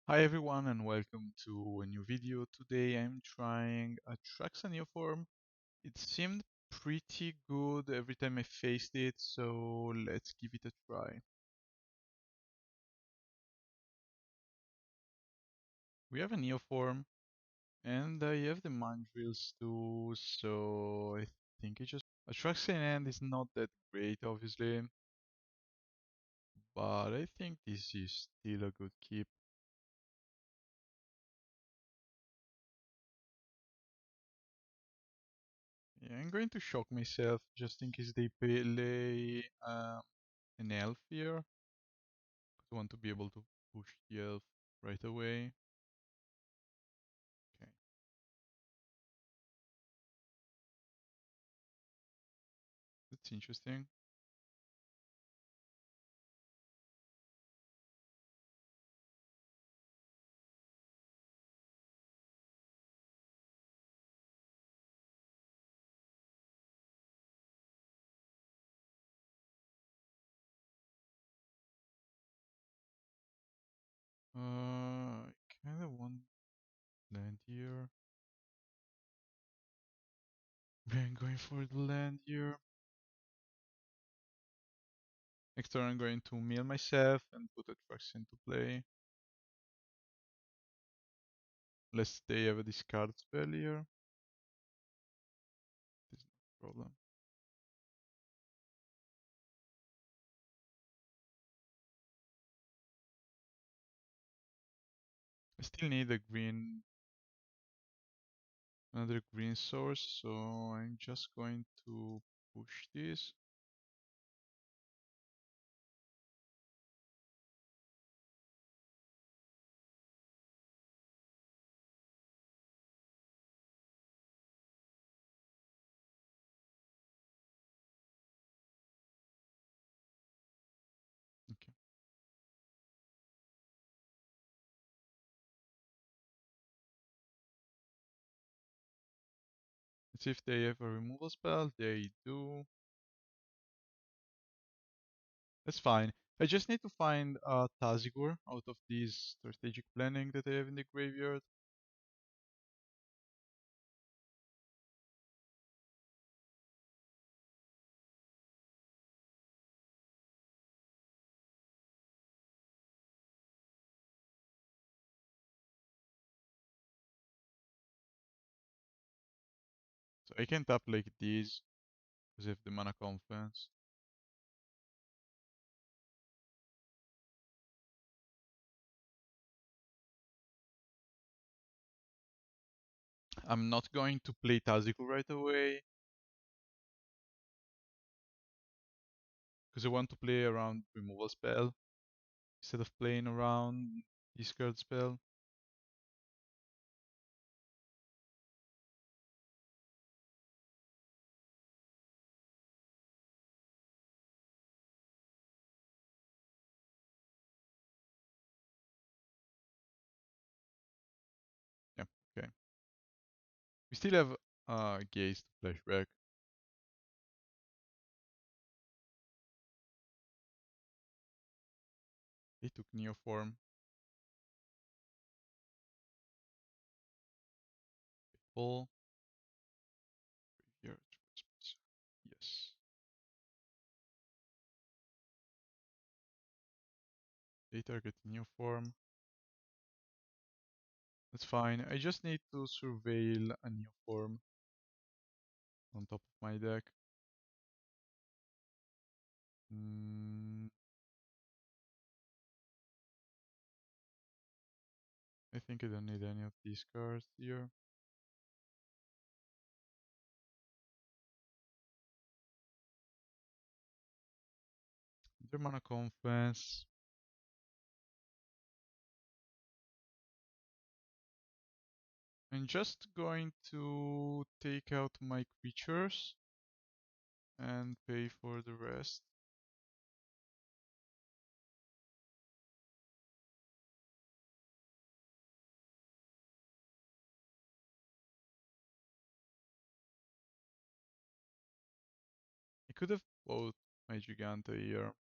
Hi everyone and welcome to a new video. Today I'm trying Atraxa Neoform. It seemed pretty good every time I faced it, so let's give it a try. We have a Neoform and I have the Mandrills too, so I think it just... Atraxa in hand is not that great obviously, but I think this is still a good keep. Yeah, I'm going to shock myself just in case they play an elf here. I want to be able to push the elf right away. Okay. That's interesting. I kinda want land here. I'm going for the land here. Next turn I'm going to mill myself and put a Trax into play. Unless they have a discard spell here. This is no problem. I still need a green, another green source, so I'm just going to push this. Okay. Let's see if they have a removal spell. They do. That's fine. I just need to find Tasigur out of this strategic planning that I have in the graveyard. So I can tap like this because I have the Mana Confluence. I'm not going to play Tasigur right away because I want to play around removal spell instead of playing around discard spell. Yeah, okay. We still have Gaze to flashback. He took Neoform. Pull. Here. Yes. They target Neoform. That's fine. I just need to surveil a Neoform on top of my deck. Mm, I think I don't need any of these cards here. The Mana Confluence. I'm just going to take out my creatures and pay for the rest. I could have bought my Jegantha here.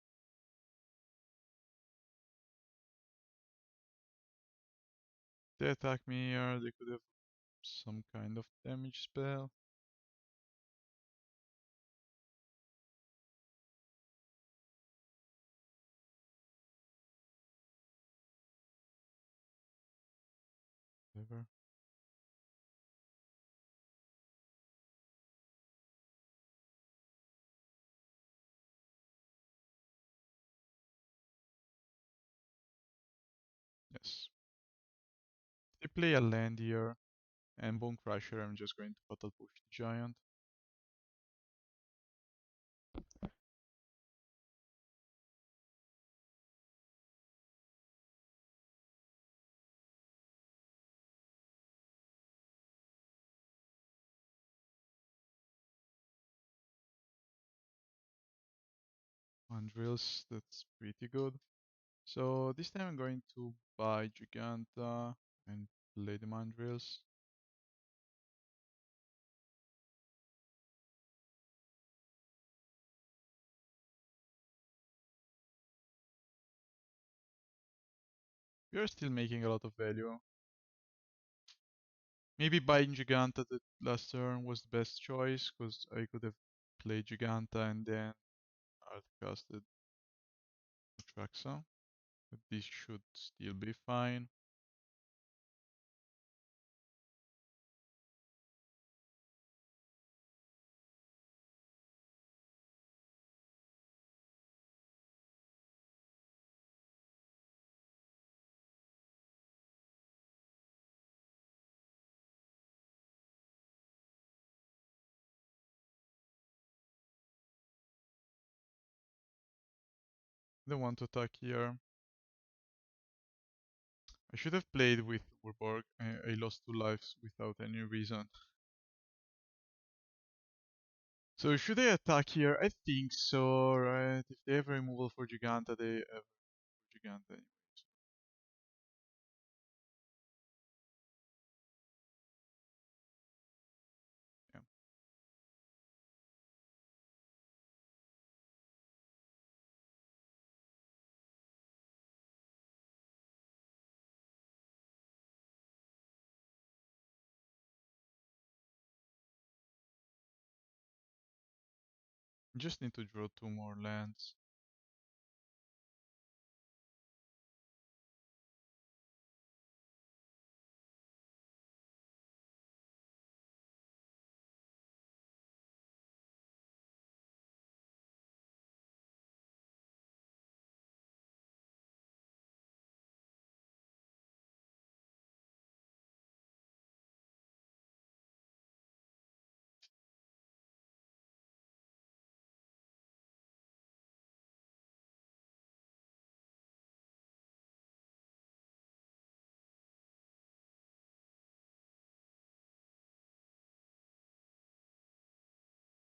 they attack me here, they could have some kind of damage spell. Whatever. Yes. They play a land here, and Bone Crusher, I'm just going to Fatal Push the Giant. Mandrills, that's pretty good. So this time I'm going to buy Jegantha and play the Mandrills. We are still making a lot of value. Maybe buying Jegantha the last turn was the best choice, because I could have played Jegantha and then casted Atraxa. But this should still be fine. Don't want to attack here. I should have played with Urborg. I lost 2 lives without any reason. So should I attack here? I think so, right? If they have removal for Giganta, they have Giganta anyway. Yeah. Just need to draw 2 more lands.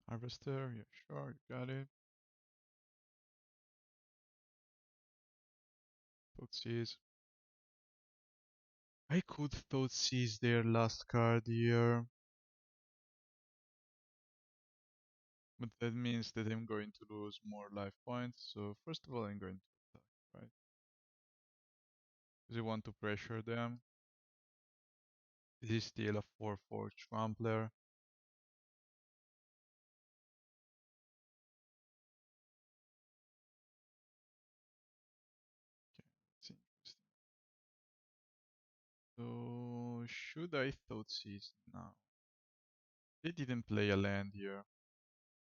Harvester, yeah, sure, you got it. Thoughtseize. I could Thoughtseize their last card here, but that means that I'm going to lose more life points. So first of all, I'm going to attack, right? Because I want to pressure them. This is still a 4/4 Trampler. Okay, that's interesting. So should I Thoughtseize now? They didn't play a land here.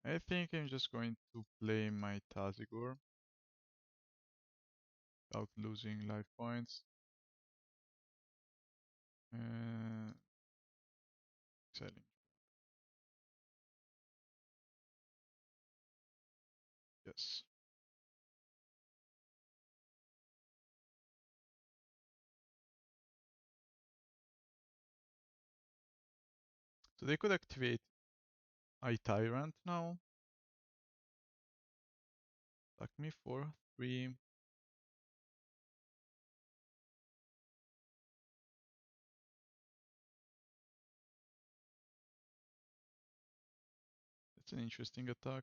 I think I'm just going to play my Tasigur without losing life points. Uh, Selling. Yes. So they could activate iTyrant now. Attack me for 3. That's an interesting attack.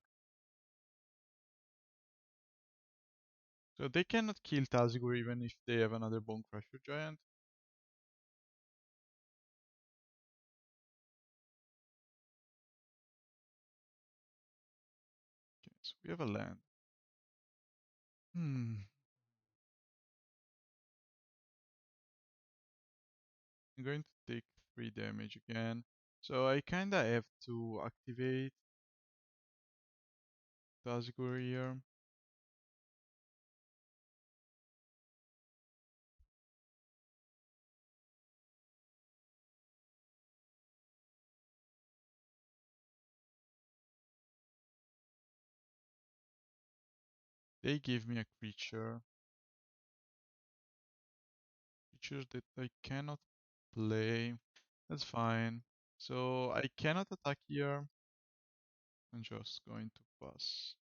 So they cannot kill Tasigur even if they have another Bone Crusher Giant. We have a land. Hmm. I'm going to take 3 damage again. So I kinda have to activate Tasigur here. They give me a creature that I cannot play. That's fine. So I cannot attack here. I'm just going to pass.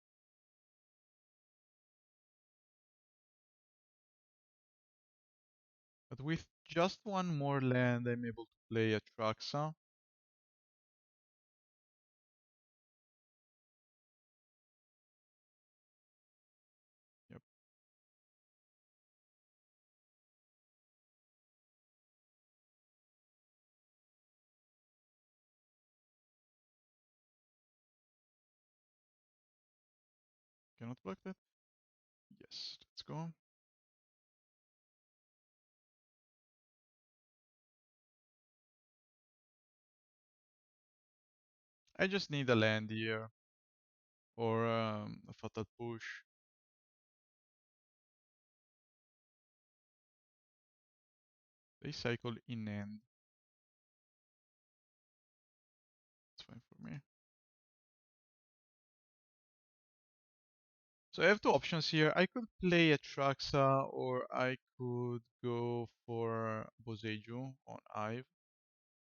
But with just one more land, I'm able to play Atraxa. Yep, cannot block that. Yes, let's go. I just need a land here or a fatal push. They cycle in end. It's fine for me. So I have 2 options here. I could play Atraxa or I could go for Boseiju on Ive.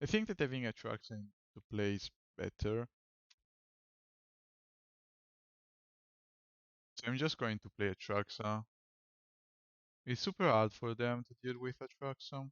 I think that having Atraxa into play is better. So I'm just going to play Atraxa. It's super hard for them to deal with Atraxa.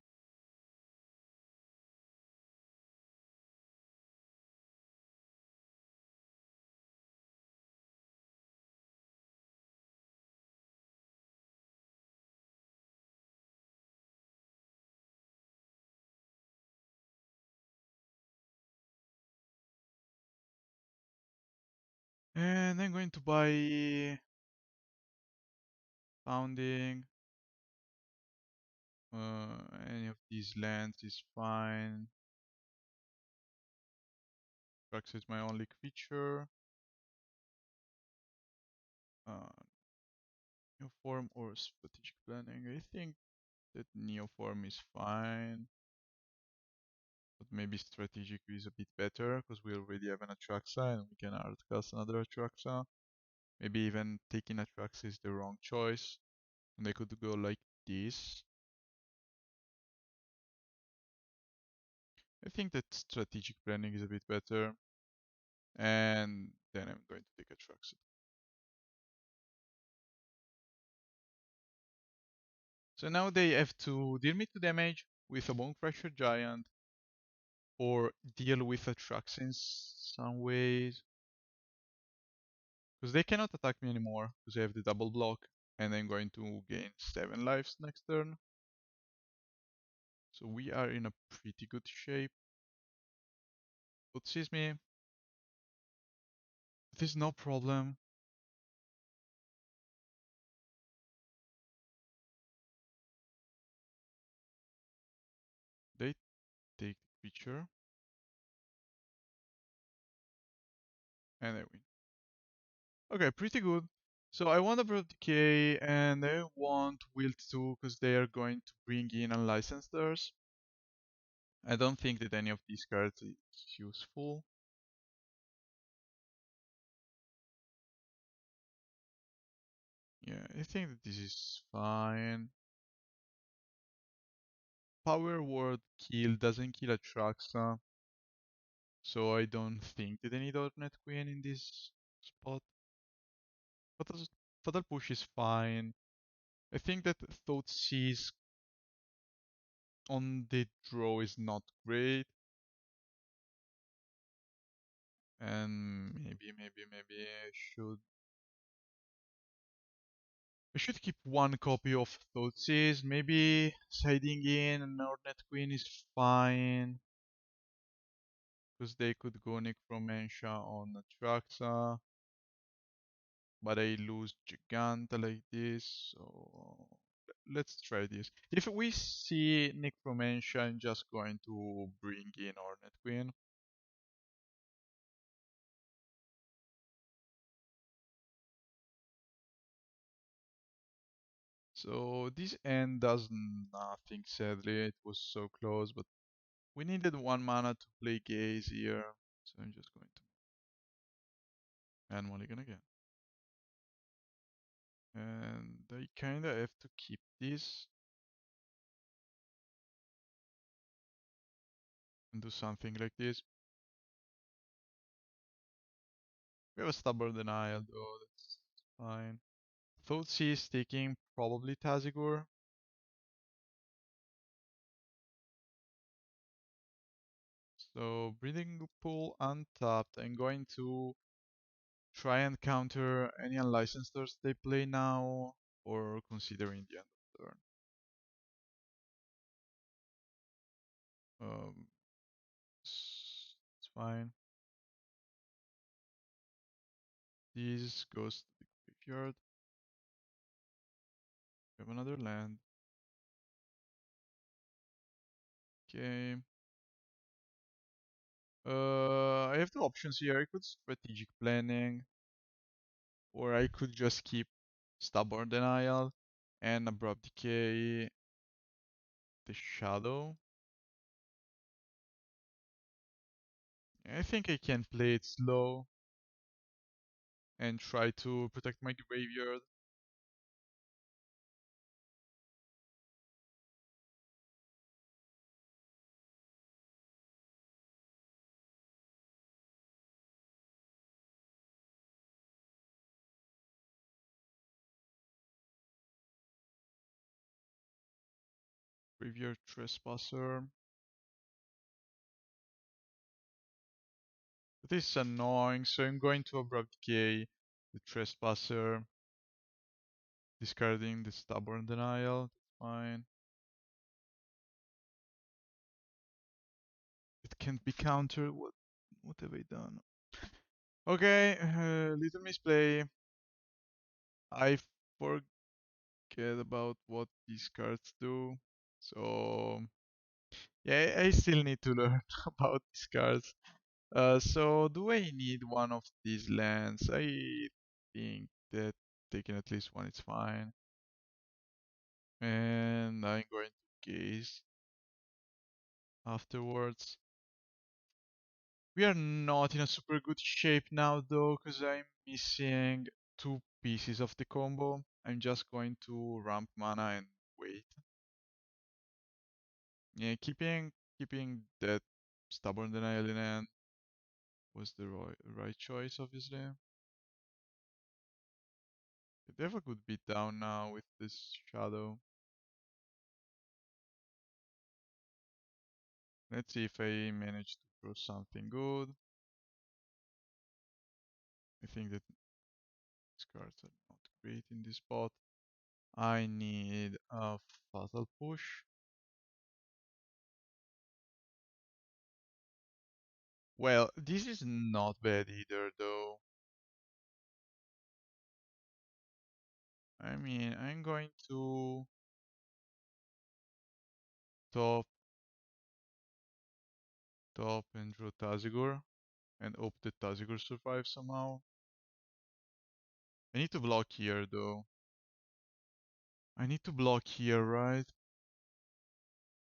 And I'm going to buy Founding. Any of these lands is fine. Atraxa is my only creature. Uh, Neoform or Strategic Planning. I think that Neoform is fine. But maybe Strategic is a bit better because we already have an Atraxa and we can outcast another Atraxa. Maybe even taking Atraxa is the wrong choice. And I could go like this. I think that Strategic Planning is a bit better. And then I'm going to take Atraxa. So now they have to deal me to damage with a Bone Crusher Giant or deal with Atraxa in some ways. Because they cannot attack me anymore because I have the double block and I'm going to gain 7 lives next turn. So we are in a pretty good shape. Thoughtseize me. There's no problem. They take the creature. And I win. Okay, pretty good. So I want Abrupt Decay and I want Wilt too because they are going to bring in Unlicensed Earth. I don't think that any of these cards is useful. Yeah, I think that this is fine. Power Word kill doesn't kill Atraxa, so I don't think that I need Hornet Queen in this spot. Fatal Push is fine. I think that Thoughtseize on the draw is not great. And maybe I should keep one copy of Thoughtseize. Maybe siding in an Hornet Queen is fine. Because they could go Necromantia on Atraxa. but I lose Jegantha like this, so let's try this. If we see Necromantia, I'm just going to bring in Hornet Queen. So this end does nothing, sadly. It was so close, but we needed 1 mana to play Gaze here. So I'm just going to add Mulligan again. And I kinda have to keep this and do something like this. We have a stubborn denial though, that's fine. Thoughtseize taking probably Tasigur. So breeding pool untapped. I'm going to try and counter any unlicensed cards they play now, or considering the end of turn. Um, it's fine. This goes to the graveyard. We have another land. Okay. I have two options here. I could strategic planning, or I could just keep stubborn denial and abrupt decay the shadow. I think I can play it slow and try to protect my graveyard. Graveyard trespasser. This is annoying, so I'm going to abrupt decay the trespasser, discarding the stubborn denial. That's fine. It can't be countered. What have I done? Okay, little misplay. I forget about what these cards do. So yeah, I still need to learn about these cards. So do I need one of these lands? I think that taking at least one is fine. And I'm going to gaze afterwards. We are not in a super good shape now though, because I'm missing two pieces of the combo. I'm just going to ramp mana and wait. Yeah, keeping that stubborn denial in hand was the right choice, obviously. They have a good beat down now with this shadow. Let's see if I manage to draw something good. I think that these cards are not great in this spot. I need a fatal push. Well, this is not bad either though. I mean, I'm going to top, top and draw Tasigur and hope that Tasigur survives somehow. I need to block here though. I need to block here, right?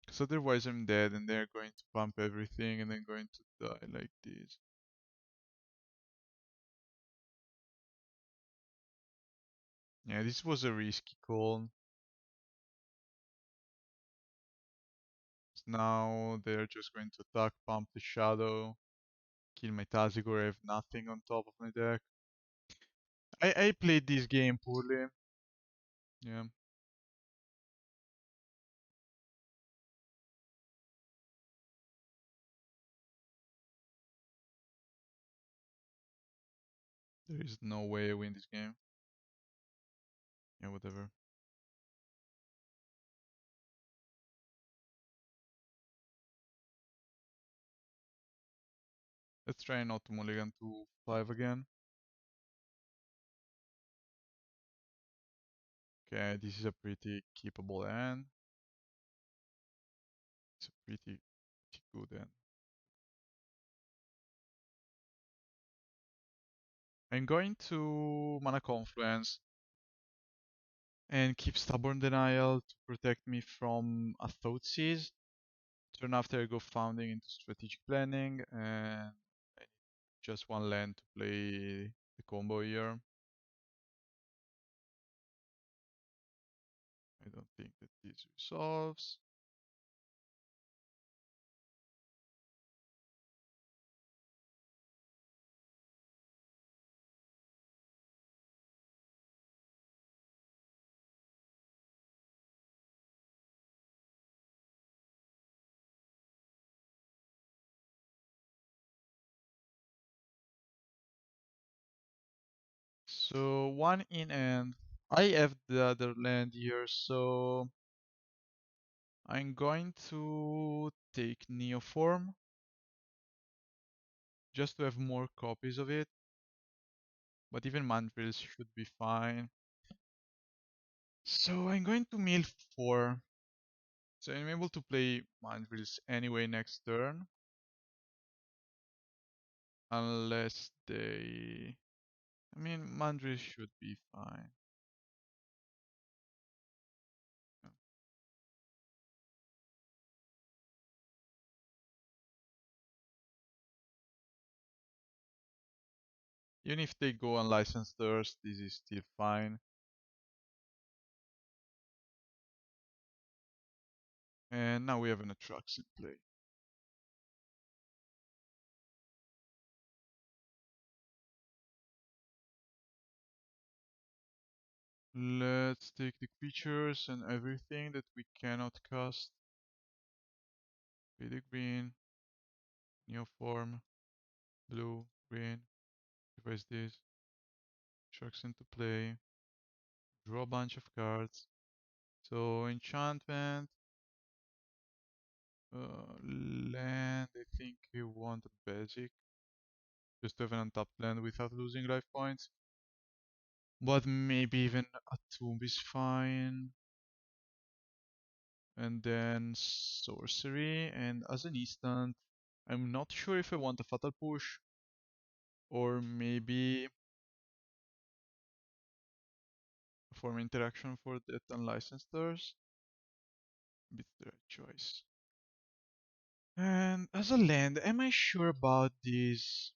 Because otherwise I'm dead and they're going to pump everything and then going to die like this. Yeah, this was a risky call. Now they're just going to attack, pump the shadow, kill my Tasigur, I have nothing on top of my deck. I played this game poorly. Yeah. There is no way I win this game. Yeah, whatever. Let's try not to mulligan to 5 again. Okay, this is a pretty keepable hand. It's a pretty good hand. I'm going to Mana Confluence and keep Stubborn Denial to protect me from a Thoughtseize. Turn after I go Founding into Strategic Planning, and I need just one land to play the combo here. I don't think that this resolves. So one in and I have the other land here, so I'm going to take Neoform just to have more copies of it. But even Mandrills should be fine. So I'm going to mill 4. So I'm able to play Mandrills anyway next turn. Unless they... I mean, Mandrills should be fine. Even if they go unlicensed thirst, this is still fine. And now we have an Atraxa in play. Let's take the creatures and everything that we cannot cast. Play the green, Neoform, blue, green. Reverse this. Sharks into play. Draw a bunch of cards. So enchantment. Land, I think we want a basic. Just to have an untapped land without losing life points. But maybe even a tomb is fine. And then sorcery, and as an instant, I'm not sure if I want a fatal push or maybe a form interaction for that unlicensed thirst. Bit the right choice. And as a land, am I sure about this?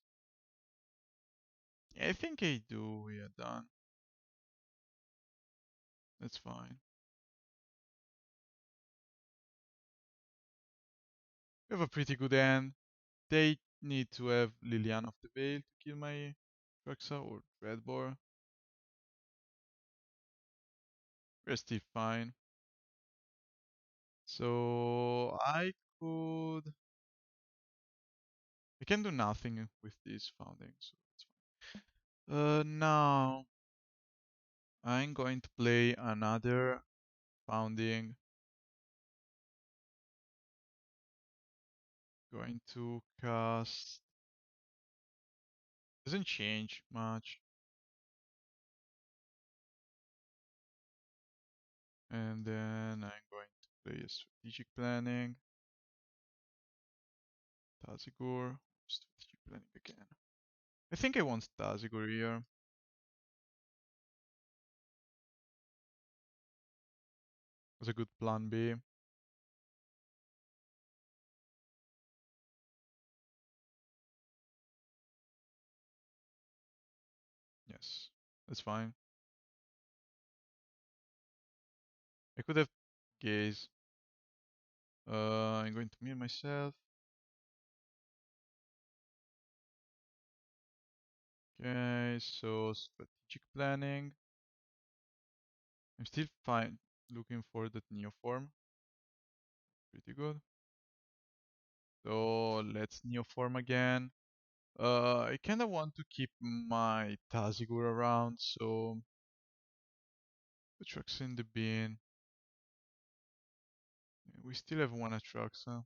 Yeah, I think I do. Yeah, done. That's fine. We have a pretty good hand. They need to have Liliana of the Veil to kill my Atraxa or Dreadbore. We're still fine. So I could... I can do nothing with this founding, so it's fine. Now I'm going to play another founding. Going to cast... Doesn't change much. And then I'm going to play a strategic planning. Tasigur. Strategic planning again. I think I want Tasigur here. As a good plan B. Yes, that's fine. I could have Gaze. I'm going to mute myself. Okay, so strategic planning. I'm still fine looking for that Neoform. Pretty good. So let's Neoform again. I kinda want to keep my Tasigur around, so the truck's in the bin. We still have one Atraxa.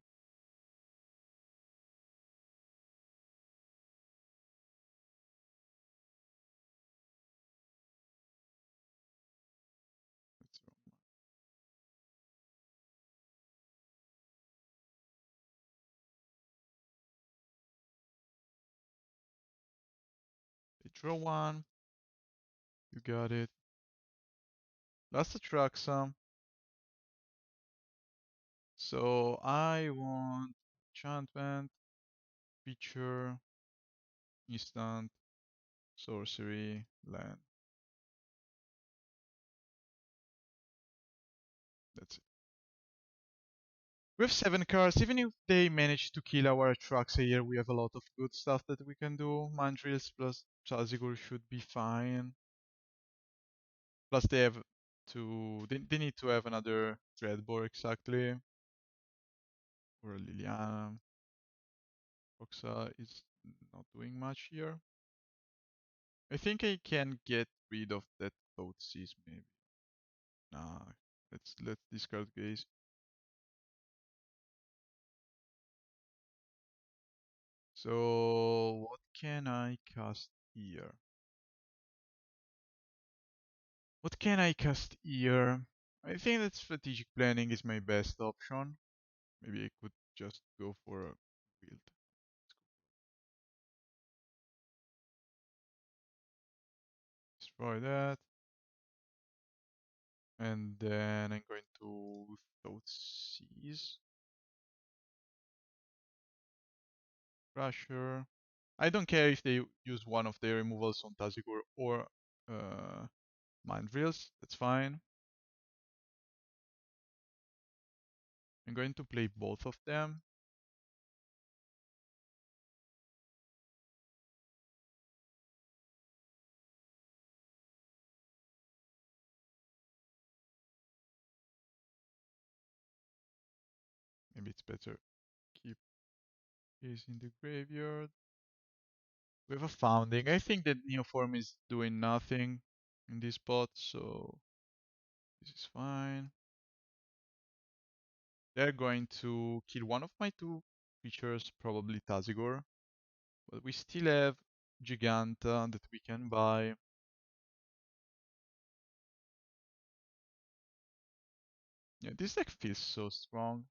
Draw one. You got it. Last Atraxa. So I want enchantment, feature, instant, sorcery, land. That's it. We have 7 cards. Even if they manage to kill our Atraxa here, we have a lot of good stuff that we can do. Mandrills plus Tasigur should be fine. Plus they have to... They need to have another Dreadbore exactly. Or a Liliana. Roxa is not doing much here. I think I can get rid of that Thoughtseize maybe. Nah, let's discard Gaze. So what can I cast here? What can I cast here? I think that strategic planning is my best option. Maybe I could just go for a Wilt. Destroy that. And then I'm going to Thoughtseize. Crusher. I don't care if they use one of their removals on Tasigur or Mandrills. That's fine. I'm going to play both of them. Maybe it's better keep these in the graveyard. We have a Founding. I think that Neoform is doing nothing in this spot, so this is fine. They're going to kill one of my two creatures, probably Tasigur. But we still have Jegantha that we can buy. Yeah, this deck feels so strong.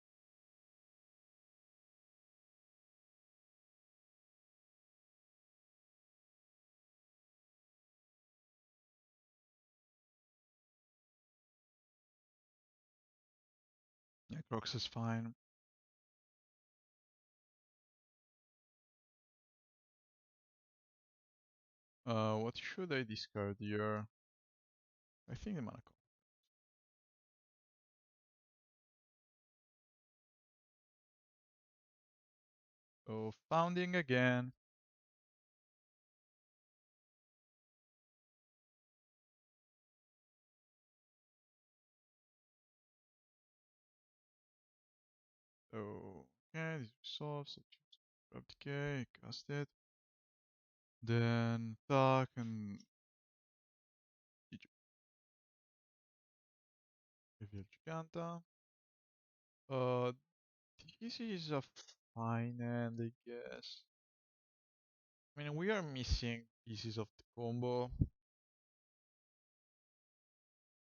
Yeah, Crocs is fine. What should I discard here? I think the Mana Confluence. So Founding again. So okay, this resolves. Abrupt Decay, cast it. Then attack and reveal Jegantha. Uh, this is a fine end, I guess. I mean, we are missing pieces of the combo,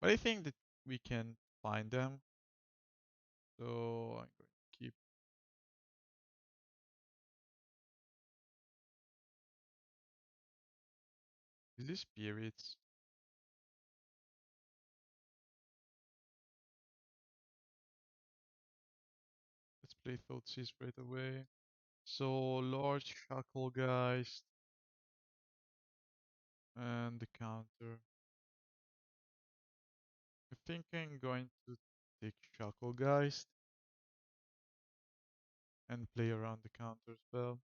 but I think that we can find them. So I'm going to keep these spirits. Let's play Thoughtseize right away. So large Shacklegeist and the counter. I think I'm going to take Shacklegeist and play around the counter spell.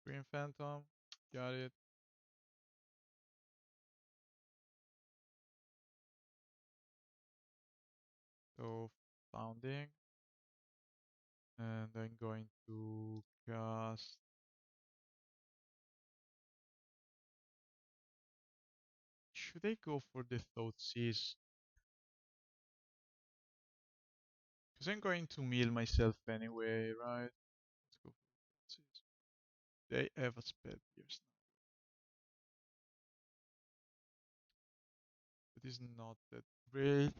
Green Phantom, got it. So Founding, and I'm going to cast. Should I go for the Thoughtseize? Because I'm going to mill myself anyway, right? Let's go for Thoughtseize. They have a spell pierce now. That is not that great.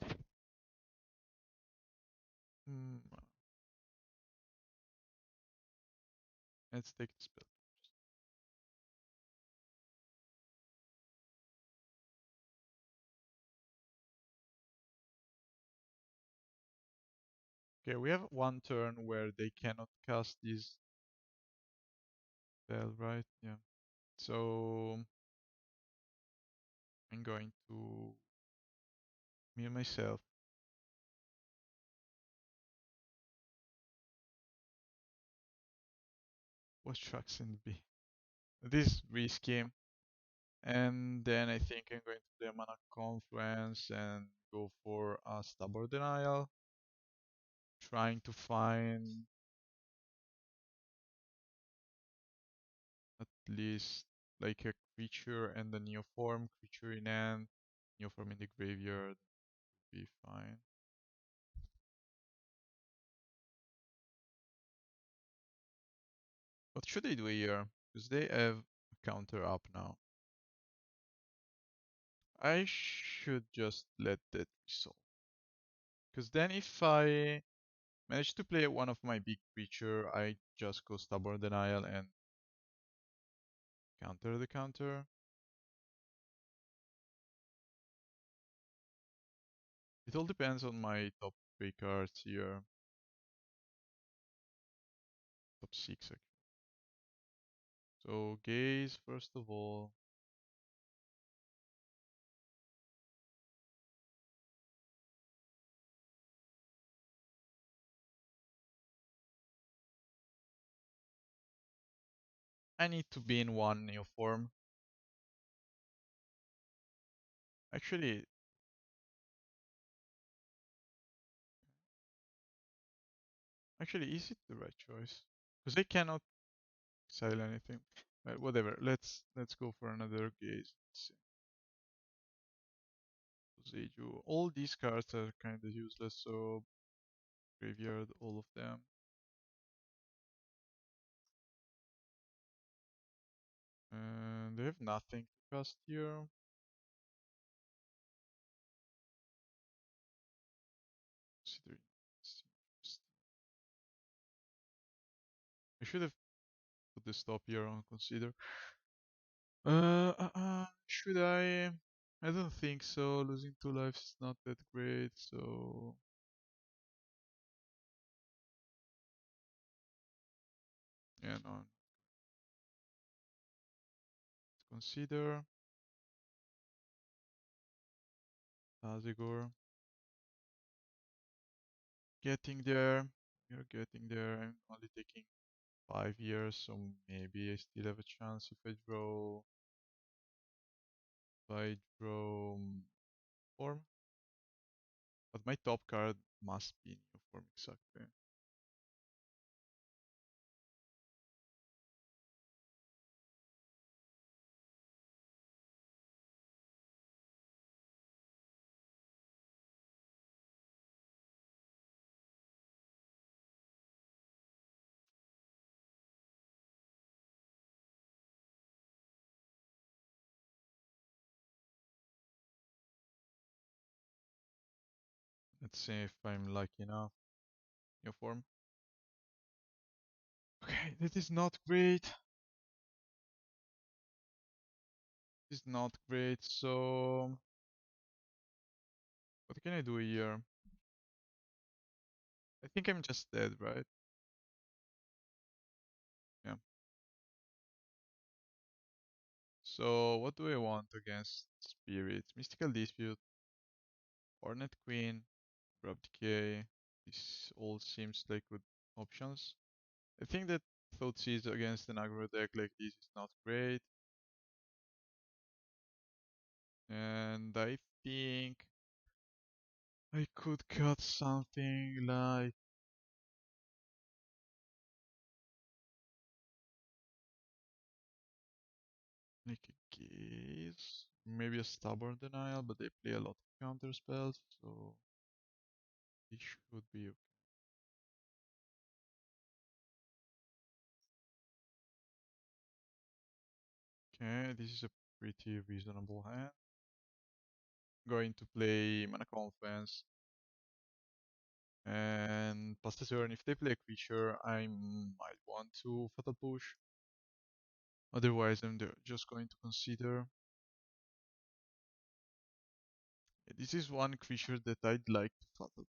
Let's take the spell. Okay, we have one turn where they cannot cast this spell, right? Yeah. So I'm going to mute myself. What tracks in the B? This is risky. And then I think I'm going to play a Mana Confluence and go for a Stubborn Denial. Trying to find at least like a creature and a Neoform. Creature in hand, Neoform in the graveyard. Be fine. What should I do here? Because they have a counter up now. I should just let that resolve. Because then if I manage to play one of my big creature, I just go Stubborn Denial and counter the counter. It all depends on my top 3 cards here. Top 6 actually. So Gaze first of all. I need to be in one new form. Actually, is it the right choice? Because I cannot exile anything. But whatever. Let's go for another Gaze. Let's see. Boseiju. All these cards are kind of useless, so graveyard all of them. And they have nothing to cast here. Considering this interesting. I should have put the stop here on consider. Should I? I don't think so. Losing 2 lives is not that great, so yeah, no. Let's consider Tasigur. Getting there. You're getting there. I'm only taking 5 years, so maybe I still have a chance if I draw. If I draw form. But my top card must be Neoform exactly. Let's see if I'm lucky enough. Neoform. Okay, that is not great. This is not great, so what can I do here? I think I'm just dead, right? Yeah. So what do I want against Spirits? Mystical Dispute, Hornet Queen, Abrupt Decay. This all seems like good options. I think that Thoughtseize against an aggro deck like this is not great. And I think I could cut something like a Gaze. Maybe a Stubborn Denial, but they play a lot of counter spells, so it should be okay. Okay, this is a pretty reasonable hand. Going to play Mana Confluence And pass the turn. If they play a creature, I might want to Fatal Push. Otherwise, I'm just going to consider. This is one creature that I'd like to Fatal.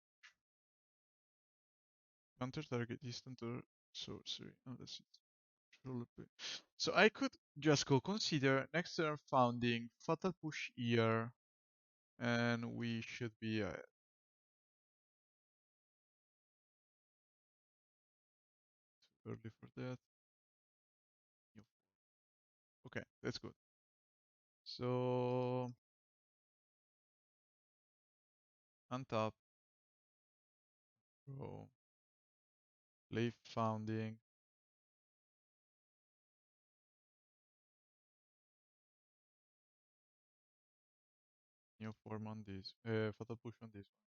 Counter target instant or sorcery. Oh, that's it. So I could just go consider next turn founding, Fatal Push here, and we should be too early for that. Okay, that's good. So untap, go, play founding. Neoform on this, Fatal Push on this one.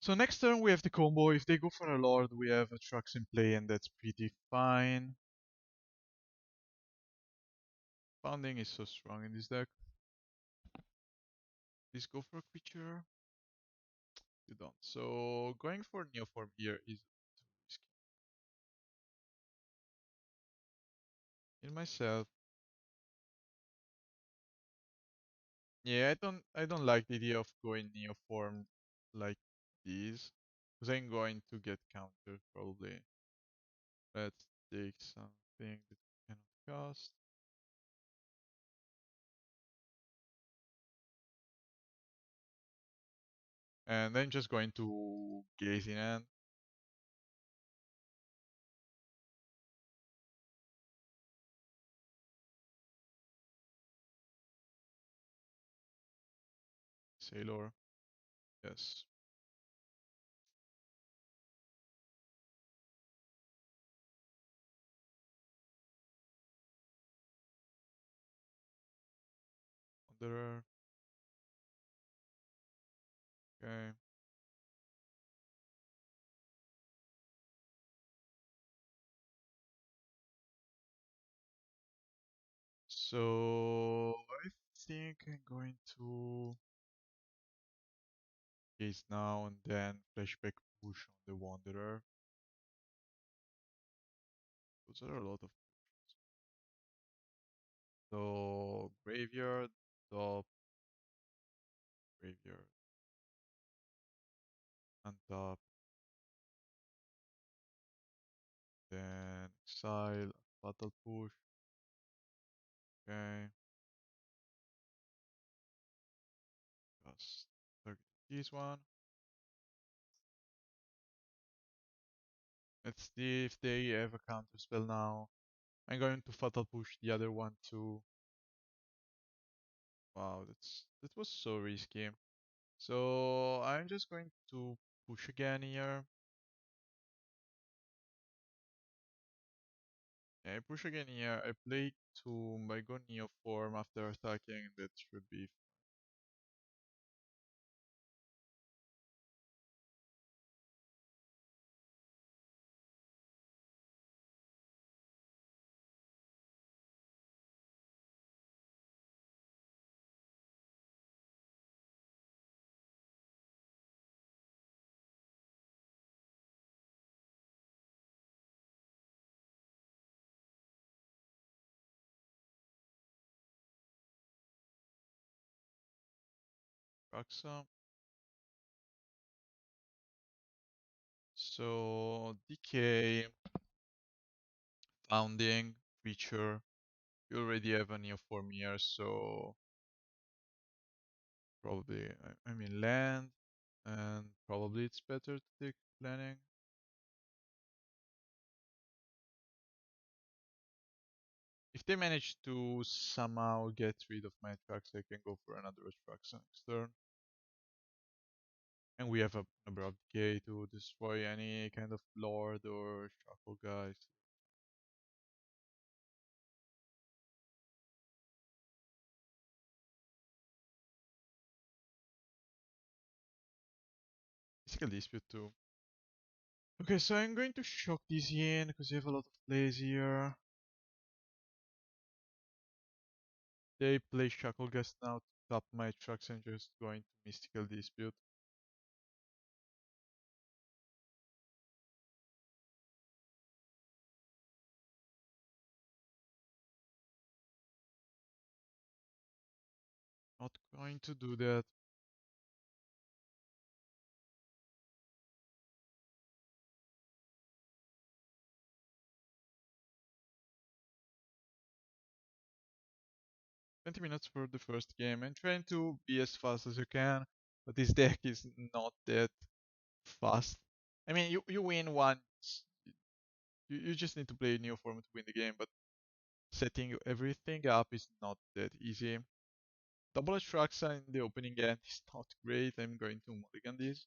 So next turn we have the combo. If they go for a Lord, we have a Atraxa in play, and that's pretty fine. Founding is so strong in this deck. Please go for a creature. You don't. So going for Neoform here is too risky. In myself, yeah, I don't like the idea of going Neoform like this, because I'm going to get countered probably. Let's take something that we cannot cast. And I'm just going to gaze in hand. Sailor. Yes. Wanderer. Okay. So I think I'm going to gaze now and then flashback push on the Wanderer. Those are a lot of pushes. So graveyard, top, graveyard, and top, then exile, battle push. Okay. Just target this one. Let's see if they have a counter spell now. I'm going to fatal push the other one too. Wow, that was so risky. So I'm just going to push again here. Yeah, I push again here. I play Tomb. I go Neoform after attacking. That should be. Atraxa. So decay, founding, creature. You already have a Neoform here, so probably I mean land, and probably it's better to take planning. If they manage to somehow get rid of my tracks, I can go for another Atraxa next turn. And we have a Abrupt Decay to destroy any kind of Lord or Shuffle guys. Physical Dispute too. Okay, so I'm going to shock this in because you have a lot of plays here. They play Shacklegast now to tap my trucks and just going to Mystical Dispute. Not going to do that. $20 for the first game and trying to be as fast as you can, but this deck is not that fast. I mean, you win once. You just need to play Neoform to win the game, but setting everything up is not that easy. Double Atraxa in the opening end is not great. I'm going to mulligan this.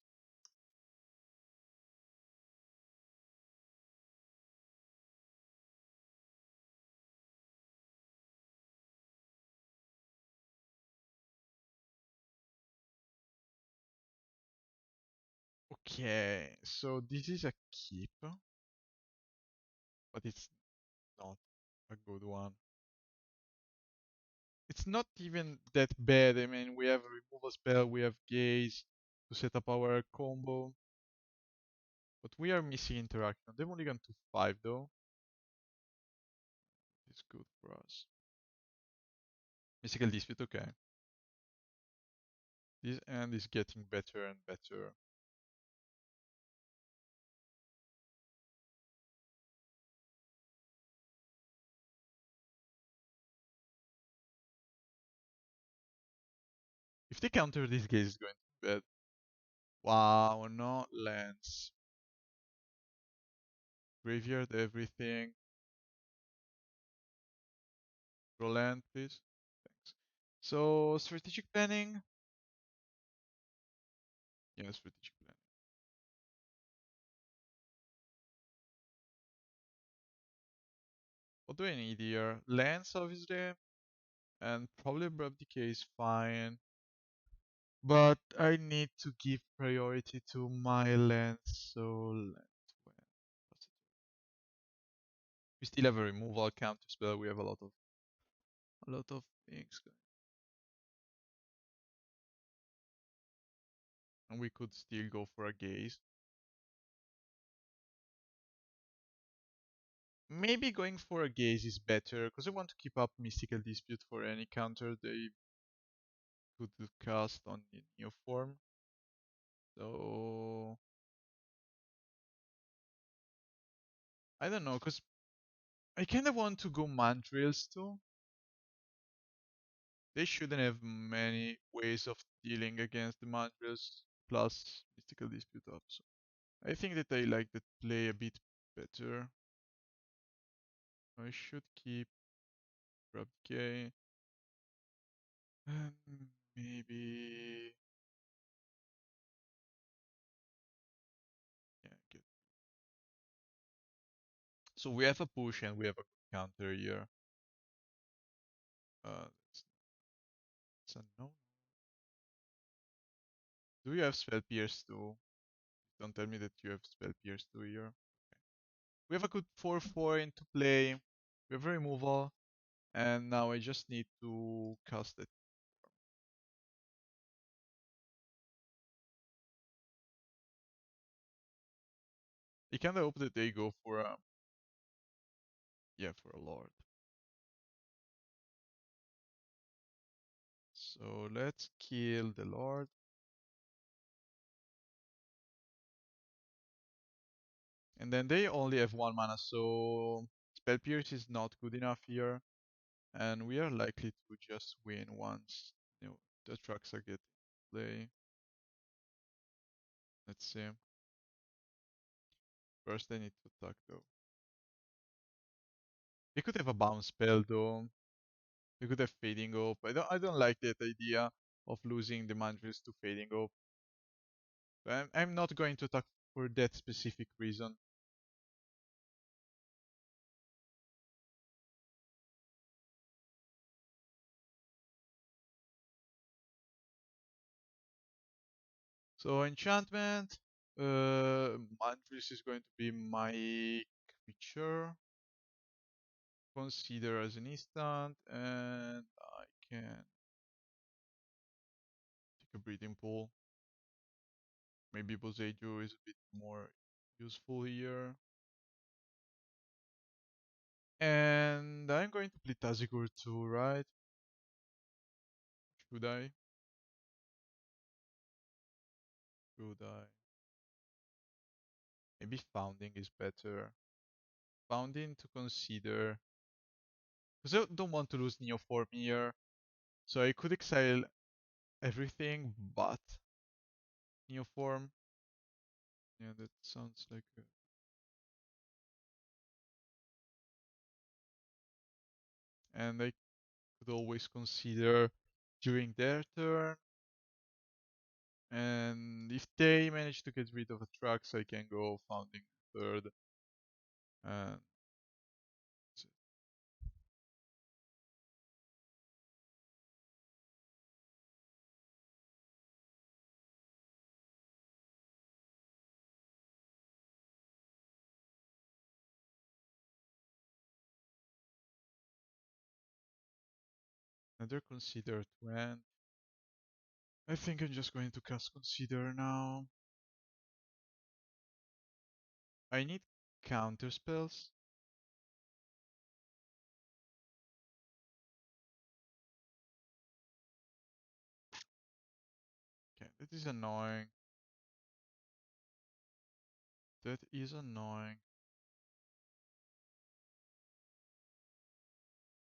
Okay, so this is a keep, but it's not a good one. It's not even that bad. I mean, we have a removal spell, we have Gaze to set up our combo, but we are missing interaction. They've only gone to 5 though. It's good for us. Mystical Dispute, okay. This end is getting better and better. If they counter this, Gaze is going to be bad. Wow, no lands. Graveyard everything. Draw land, please. Thanks. So, strategic planning. Yeah, strategic planning. What do I need here? Lands, obviously. And probably Abrupt Decay is fine. But I need to give priority to my lands, so we still have a removal counter spell. We have a lot of things, and we could still go for a gaze. Maybe going for a gaze is better because I want to keep up Mystical Dispute for any counter they could cast on the Neoform. So I don't know, because I kind of want to go Mandrills too. They shouldn't have many ways of dealing against the Mandrills plus Mystical Dispute up. So I think that I like that play a bit better. I should keep Abrupt Decay and maybe yeah get. So we have a push and we have a counter here. It's a no. Do you have Spell Pierce too? Don't tell me that you have Spell Pierce too here. Okay. We have a good 4/4 into play. We have removal, and now I just need to cast it. I kinda hope that they go for a for a Lord. So let's kill the Lord. And then they only have 1 mana, so Spell Pierce is not good enough here. And we are likely to just win once the trucks are getting play. Let's see. First I need to attack though. They could have a bounce spell though. They could have Fading Hope. I don't like that idea of losing the Mandrills to Fading Hope. I'm not going to attack for that specific reason. So enchantment. Mandrills is going to be my creature. Consider as an instant, and I can take a breathing pool. Maybe Boseiju is a bit more useful here. And I'm going to play Tasigur too, right? Should I? Should I? Maybe Founding is better. Founding to consider. Because I don't want to lose Neoform here. So I could exile everything but Neoform. Yeah, that sounds like a... And I could always consider during their turn. And if they manage to get rid of Atraxa, I can go Founding third. And another consider to end. I think I'm just going to cast consider now. I need counter spells. Okay, that is annoying. That is annoying.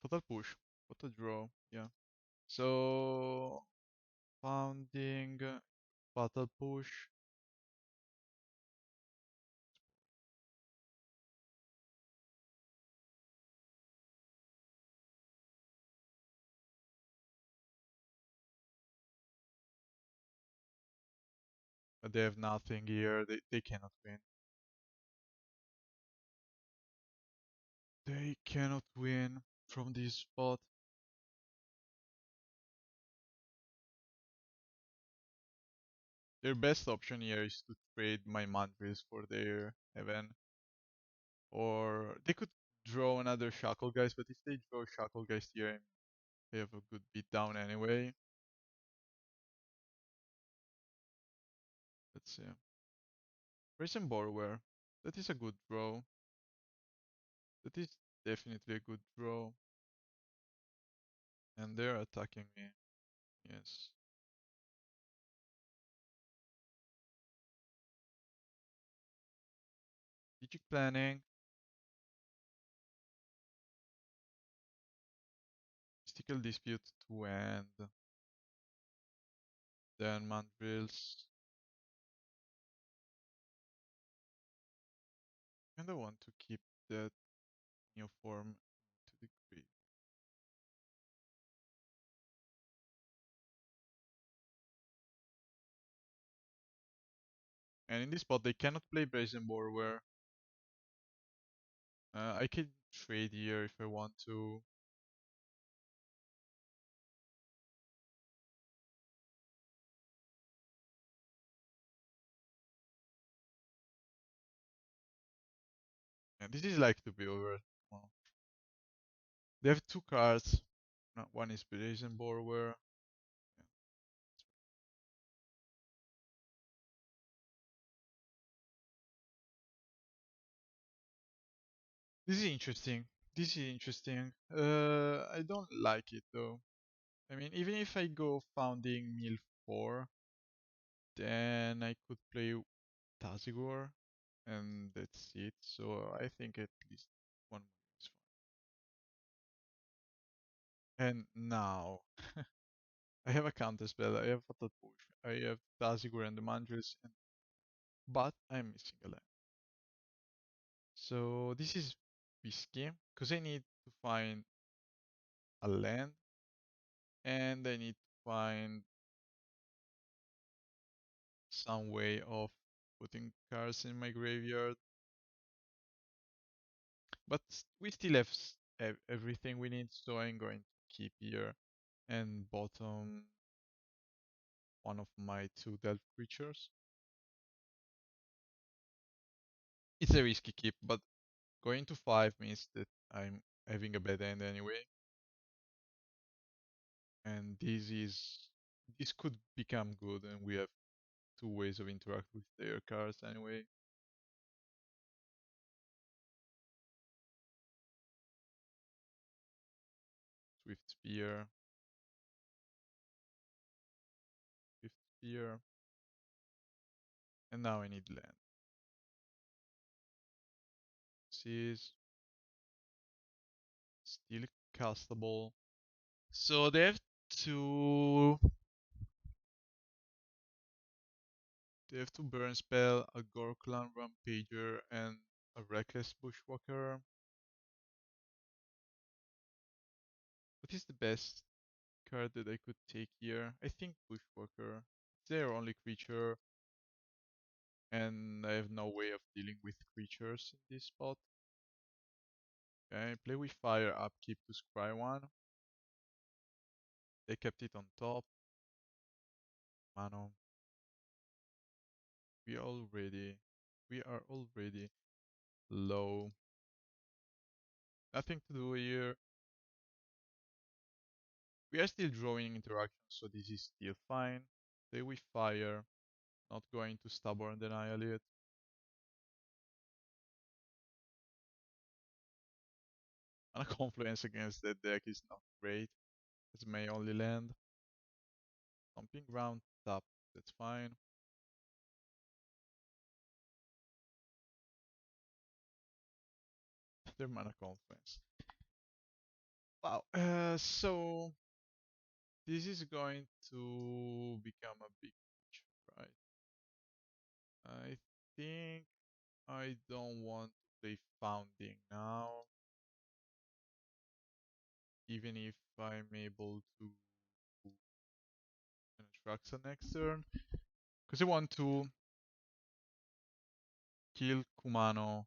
Total push. What a draw. Yeah. So founding battle push. But they have nothing here. They cannot win. They cannot win from this spot. Their best option here is to trade my mantras for their heaven. Or they could draw another Shackle Guys, but if they draw Shackle Guys here, they have a good beatdown anyway. Let's see. Brazen Borrower. That is a good draw. That is definitely a good draw. And they're attacking me. Yes. Strategic planning. Mystical dispute to end. Then Mandrills. And I want to keep that Neoform to the grave. And in this spot, they cannot play Brazen Borrower. I can trade here if I want to. And this is like to be over. Well, they have two cards. No, one is Brazen Borrower. Yeah. This is interesting. This is interesting. I don't like it though. I mean, even if I go founding Mill 4, then I could play Tasigur, and that's it. So I think at least one more is fine. And now I have a counter spell. I have Fatal Push. I have Tasigur and the Mandrills, but I'm missing a land. So this is risky because I need to find a land, and I need to find some way of putting cards in my graveyard. But we still have everything we need, so I'm going to keep here and bottom one of my two delve creatures. It's a risky keep, but going to 5 means that I'm having a bad end anyway. And this could become good, and we have two ways of interact with their cards anyway. Swift Spear, Swift Spear, and now I need land. This is still castable. So to they have to burn spell, a Gorklan Rampager, and a Reckless Bushwalker. What is the best card that I could take here? I think Bushwalker. It's their only creature, and I have no way of dealing with creatures in this spot. Okay, play with fire, upkeep to scry one. They kept it on top. Mano. We are already low. Nothing to do here. We are still drawing interactions, so this is still fine. Play with fire. Not going to stubborn denial it. Mana Confluence against that deck is not great. It's may only land. Stomping Ground, tap, that's fine. Their Mana Confluence. Wow, so this is going to become a big picture, right? I think I don't want to play Founding now, even if I'm able to Atraxa next turn, because I want to kill Kumano,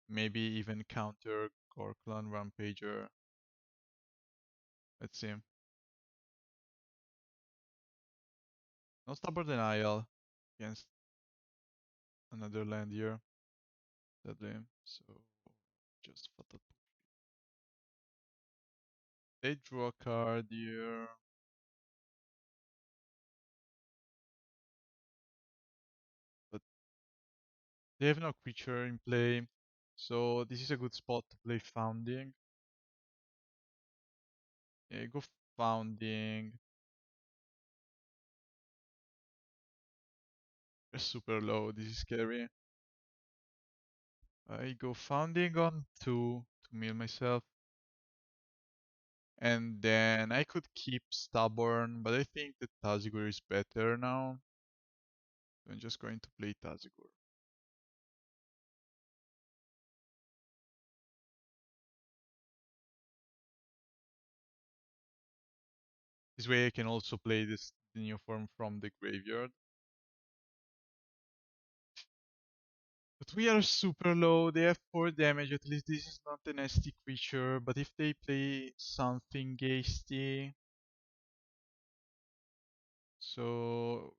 maybe even counter Gorklan Rampager. Let's see. No Stubborn Denial against another land here, sadly. So just Fatal. They draw a card here. But they have no creature in play. So this is a good spot to play Founding. Yeah, go Founding. They're super low, this is scary. I go Founding on 2 to mill myself. And then I could keep Stubborn, but I think that Tasigur is better now. So I'm just going to play Tasigur. This way I can also play this Neoform from the graveyard. But we are super low, they have 4 damage, at least this is not a nasty creature, but if they play something hasty... So...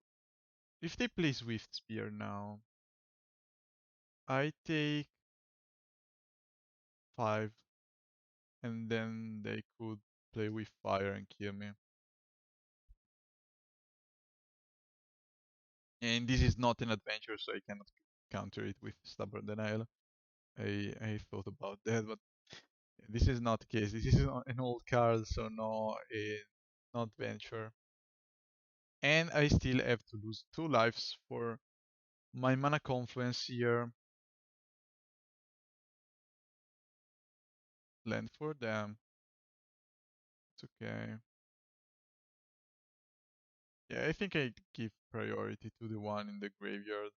If they play Swift Spear now, I take 5, and then they could play with fire and kill me. And this is not an adventure, so I cannot counter it with Stubborn Denial. I thought about that, but this is not the case. This is an old card, so not adventure. And I still have to lose 2 lives for my Mana Confluence here. Land for them. It's okay. Yeah, I think I give priority to the one in the graveyard.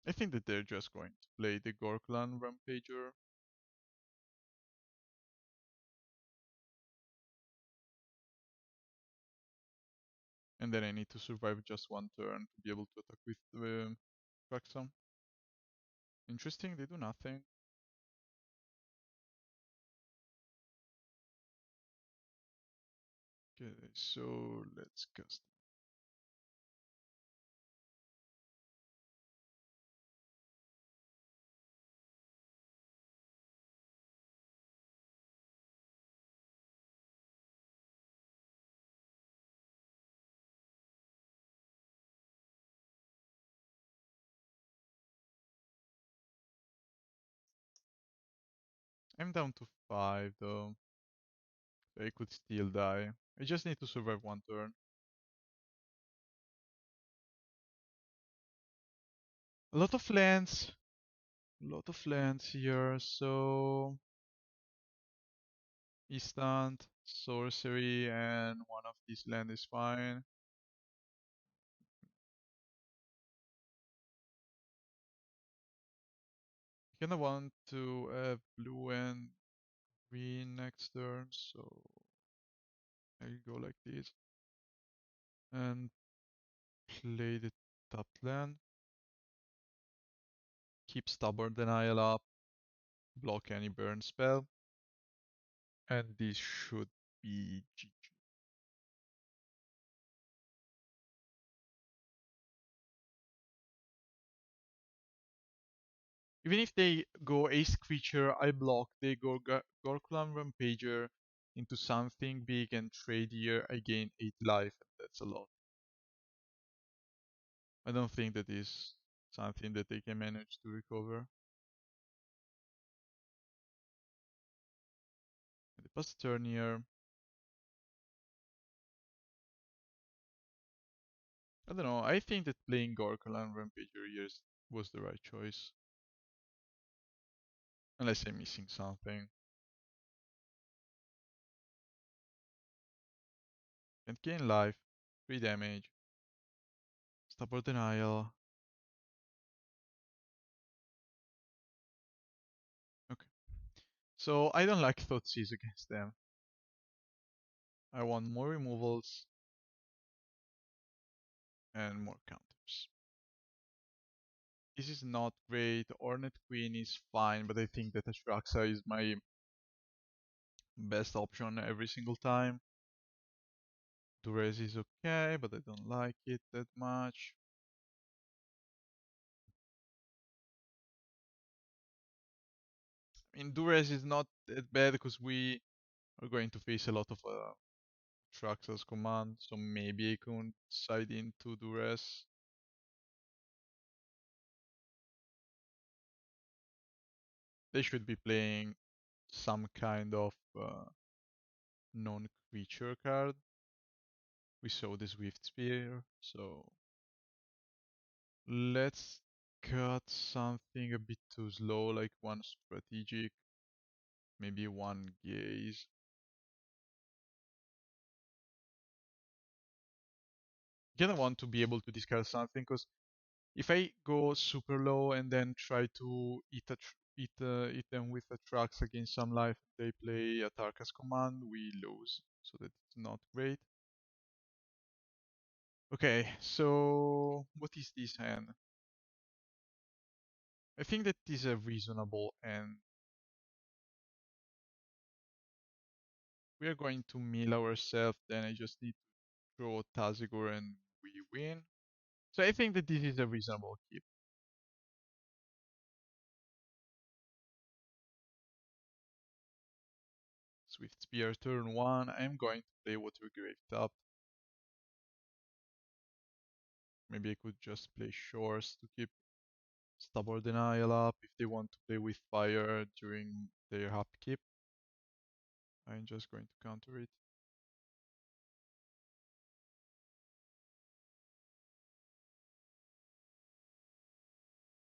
I think that they're just going to play the Gorklan Rampager. And then I need to survive just one turn to be able to attack with the Atraxa. Interesting, they do nothing. Okay, so let's cast. I'm down to 5 though. So I could still die. I just need to survive one turn. A lot of lands. A lot of lands here, so instant, sorcery, and one of these land is fine. Kinda want to have blue and green next turn, so I'll go like this. And play the top land. Keep Stubborn Denial up. Block any burn spell. And this should be GG. Even if they go Ace Creature, I block. They go Gorkulan Rampager into something big and trade here. I gain 8 life, and that's a lot. I don't think that is something that they can manage to recover. The past turn here. I don't know. I think that playing Gorkulan Rampager here was the right choice. Unless I'm missing something. And gain life. 3 damage. Stubborn Denial. Okay. So I don't like Thoughtseize against them. I want more removals and more counters. This is not great. Hornet Queen is fine, but I think that Atraxa is my best option every single time. Duress is okay, but I don't like it that much. I mean, Duress is not that bad because we are going to face a lot of Atraxa's command, so maybe I can side into Duress. They should be playing some kind of non-creature card. We saw the Swift Spear, so let's cut something a bit too slow, like one strategic, maybe one gaze. You kind of want to be able to discard something, because if I go super low and then try to eat them with a Trax against some life, they play a Tarkas command, we lose, so that's not great. Okay, so what is this hand? I think that is a reasonable end. We are going to mill ourselves, then I just need to draw Tasigur and we win. So I think that this is a reasonable keep. Swift Spear turn 1, I'm going to play Watery Grave top. Maybe I could just play Shores to keep Stubborn Denial up if they want to play with fire during their upkeep. I'm just going to counter it.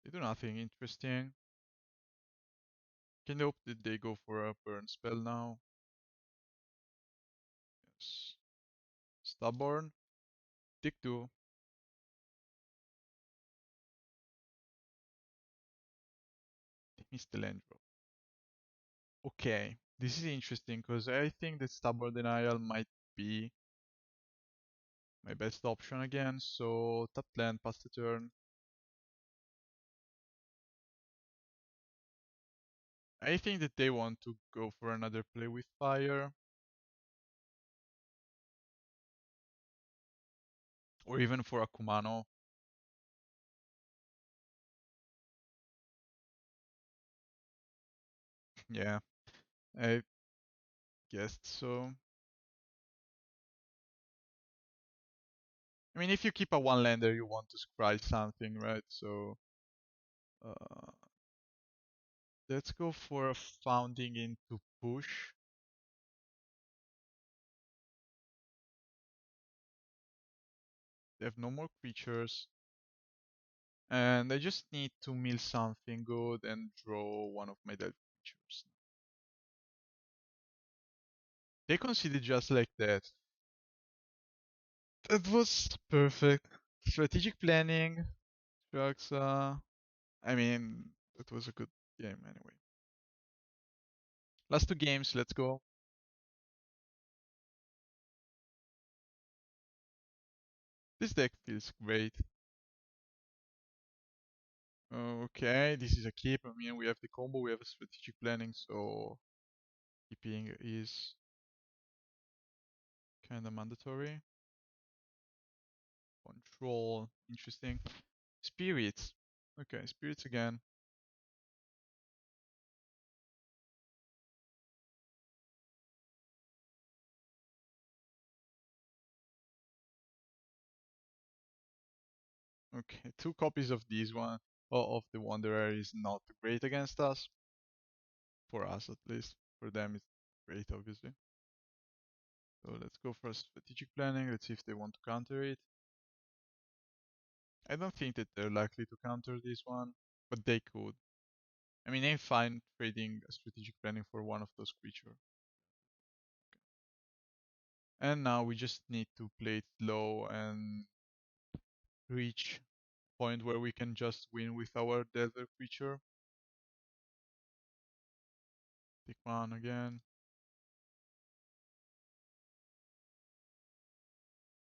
They do nothing interesting. Can hope that they go for a burn spell now. Yes. Stubborn. Tick 2. They missed the land drop. Okay, this is interesting because I think that Stubborn Denial might be my best option again. So top land, pass the turn. I think that they want to go for another play with fire. Or even for a Kumano. Yeah, I guessed so. I mean, if you keep a one lander, you want to scry something, right? So, uh, Let's go for a founding into push. They have no more creatures. And I just need to mill something good and draw one of my dead creatures. They conceded just like that. That was perfect. Strategic planning, Atraxa. I mean, it was a good game anyway. Last two games, let's go. This deck feels great. Okay, this is a keep. I mean, we have the combo, we have a strategic planning, so keeping is kind of mandatory. Control, interesting. Spirits. Okay, spirits again. Okay, two copies of these one, of the Wanderer is not great against us. For us at least. For them it's great obviously. So let's go for strategic planning. Let's see if they want to counter it. I don't think that they're likely to counter this one, but they could. I mean, I'm fine trading a strategic planning for one of those creatures. And now we just need to play it low and reach point where we can just win with our desert creature. Take one again.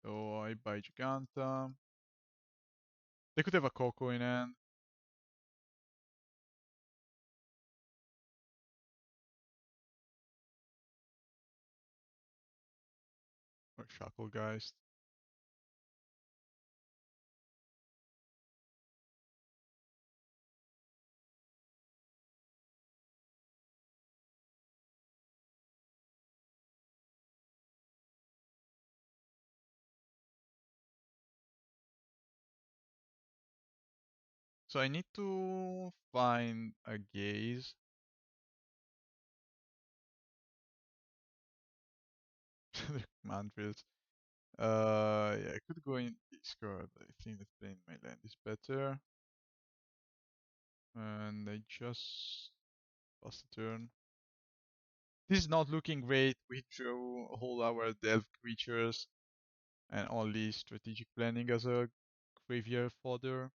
So I buy Jegantha. They could have a Coco in hand. Or Shacklegeist. So I need to find a gaze. Mandrills. Yeah, I could go in discard. I think that playing my land is better. And I just pass the turn. This is not looking great. We drew all our delve creatures and only strategic planning as a graveyard fodder.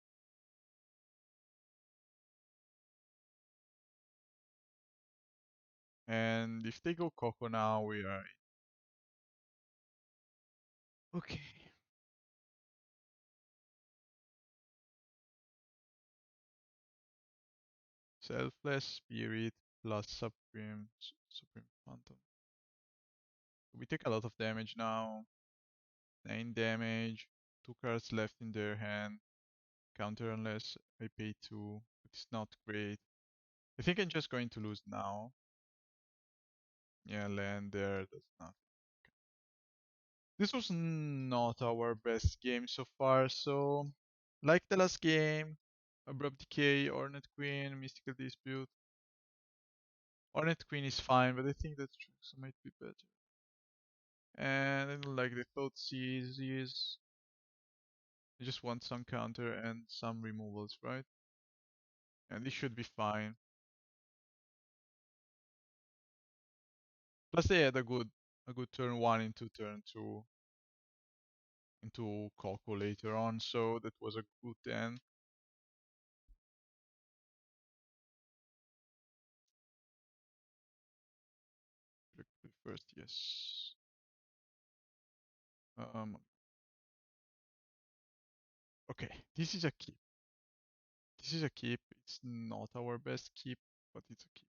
And if they go Coco now, we are okay. Selfless Spirit plus Supreme Phantom. We take a lot of damage now. 9 damage. 2 cards left in their hand. Counter unless I pay 2. It's not great. I think I'm just going to lose now. Yeah, land there. That's not. This was not our best game so far, so like the last game, Abrupt Decay, Hornet Queen, Mystical Dispute. Hornet Queen is fine, but I think that Atraxa might be better. And I don't like the Thoughtseize. I just want some counter and some removals, right? And this should be fine. Plus they had a good turn 1 into turn 2 into Coco later on, so that was a good end. Click first, yes. Okay, this is a keep. This is a keep. It's not our best keep, but it's a keep.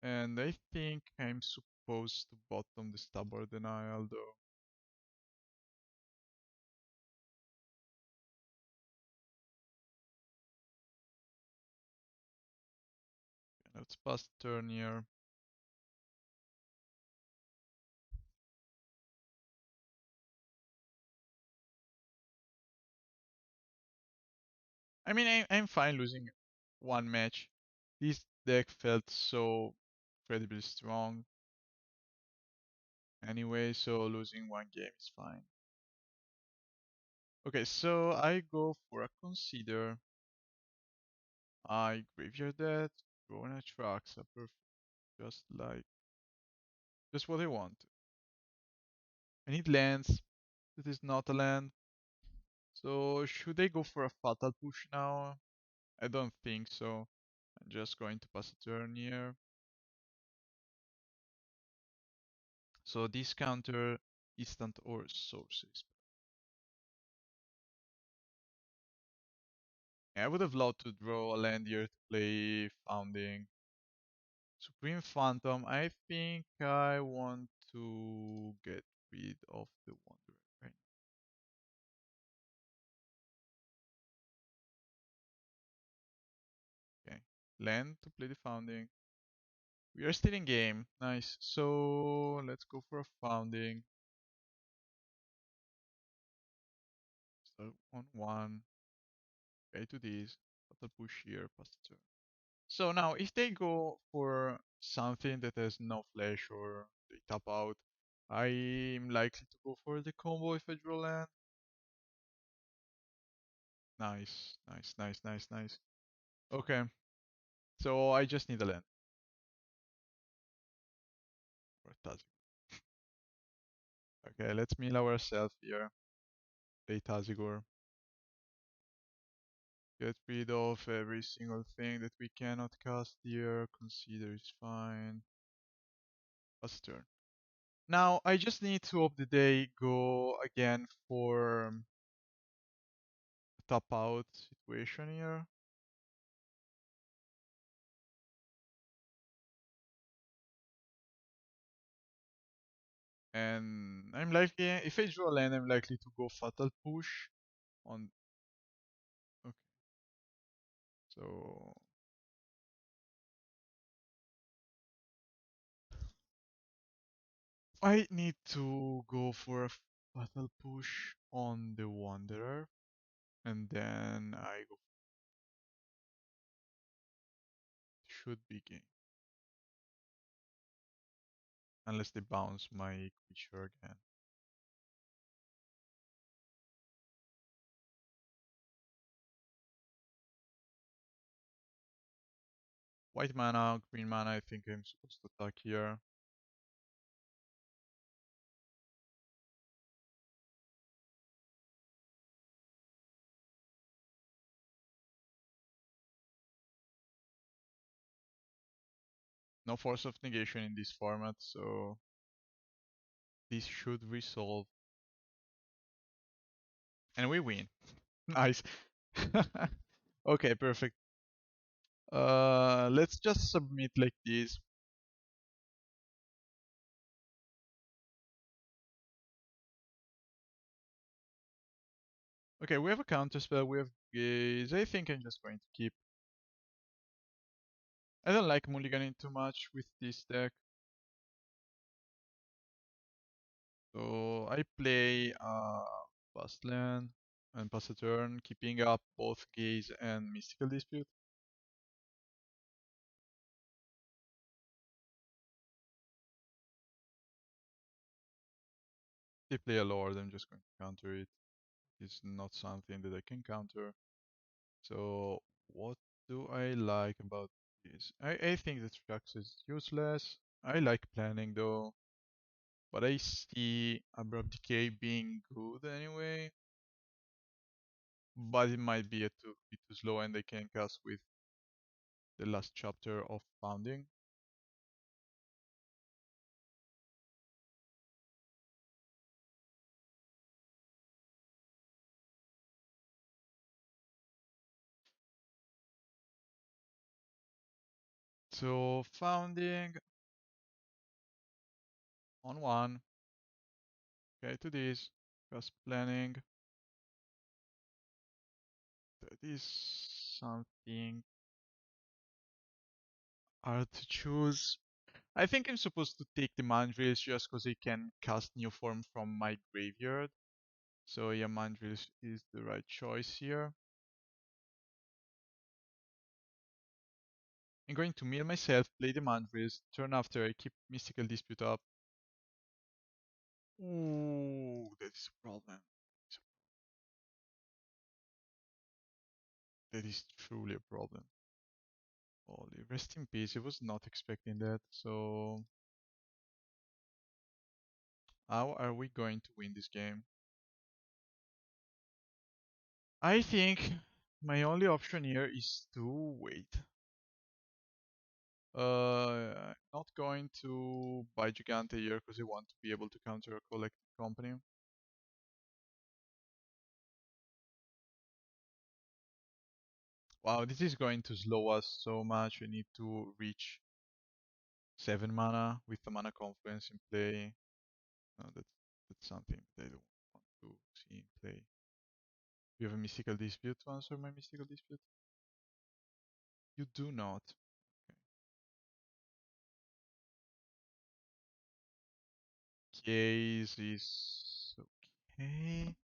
And I think I'm supposed to bottom the Stubborn Denial though. Let's pass the turn here. I mean, I'm fine losing one match. This deck felt so incredibly strong anyway, so losing one game is fine. Okay, so I go for a consider. I graveyard that, draw an Atraxa, perfect. Just what I want. I need lands. This is not a land. So should I go for a fatal push now? I don't think so. I'm just going to pass a turn here. So this counter instant or sources. I would have loved to draw a land here to play Founding. Supreme Phantom, I think I want to get rid of the Wanderer. Right? Okay. Land to play the Founding. We are still in game. Nice. So let's go for a Founding. Start on one. Okay, to this. Fatal push here, pass the turn. So now, if they go for something that has no flash or they tap out, I'm likely to go for the combo if I draw land. Nice, nice, nice, nice, nice. Okay, so I just need a land. Or Tasigur. Okay, let's mill ourselves here. Play Tasigur. Get rid of every single thing that we cannot cast here. Consider is fine. Pass turn. Now, I just need to hope that they go again for a tap out situation here. And I'm likely, if I draw a land, I'm likely to go Fatal Push on. Okay, so I need to go for a Fatal Push on the Wanderer, and then I go. Should be game, unless they bounce my creature again. White mana, green mana. I think I'm supposed to attack here. No force of negation in this format, so this should resolve. And we win. Nice. Okay, perfect. Let's just submit like this. Okay, we have a counter spell, we have Gaze. I think I'm just going to keep. I don't like mulliganing too much with this deck. So I play fast land and pass a turn, keeping up both Gaze and Mystical Dispute. They play a Lord, I'm just going to counter it. It's not something that I can counter. So what do I like about this? I think that Trax is useless. I like planning though. But I see Abrupt Decay being good anyway. But it might be a bit too slow and I can cast with the last chapter of Founding. So Founding on one. Okay, to this. Cast Planning. That is something hard to choose. I think I'm supposed to take the Mandrills just because I can cast Neoform from my graveyard. So yeah, Mandrills is the right choice here. I'm going to mill myself, play the Mandrills, turn after I keep Mystical Dispute up. Ooh, that is a problem. That is truly a problem. Holy, rest in peace. I was not expecting that. So, how are we going to win this game? I think my only option here is to wait. I'm not going to buy Jegantha here because I want to be able to counter a collective company. Wow, this is going to slow us so much. I need to reach 7 mana with the Mana Confluence in play. No, that's something that I don't want to see in play. You have a Mystical Dispute to answer my Mystical Dispute? You do not. Okay. Gaze is okay.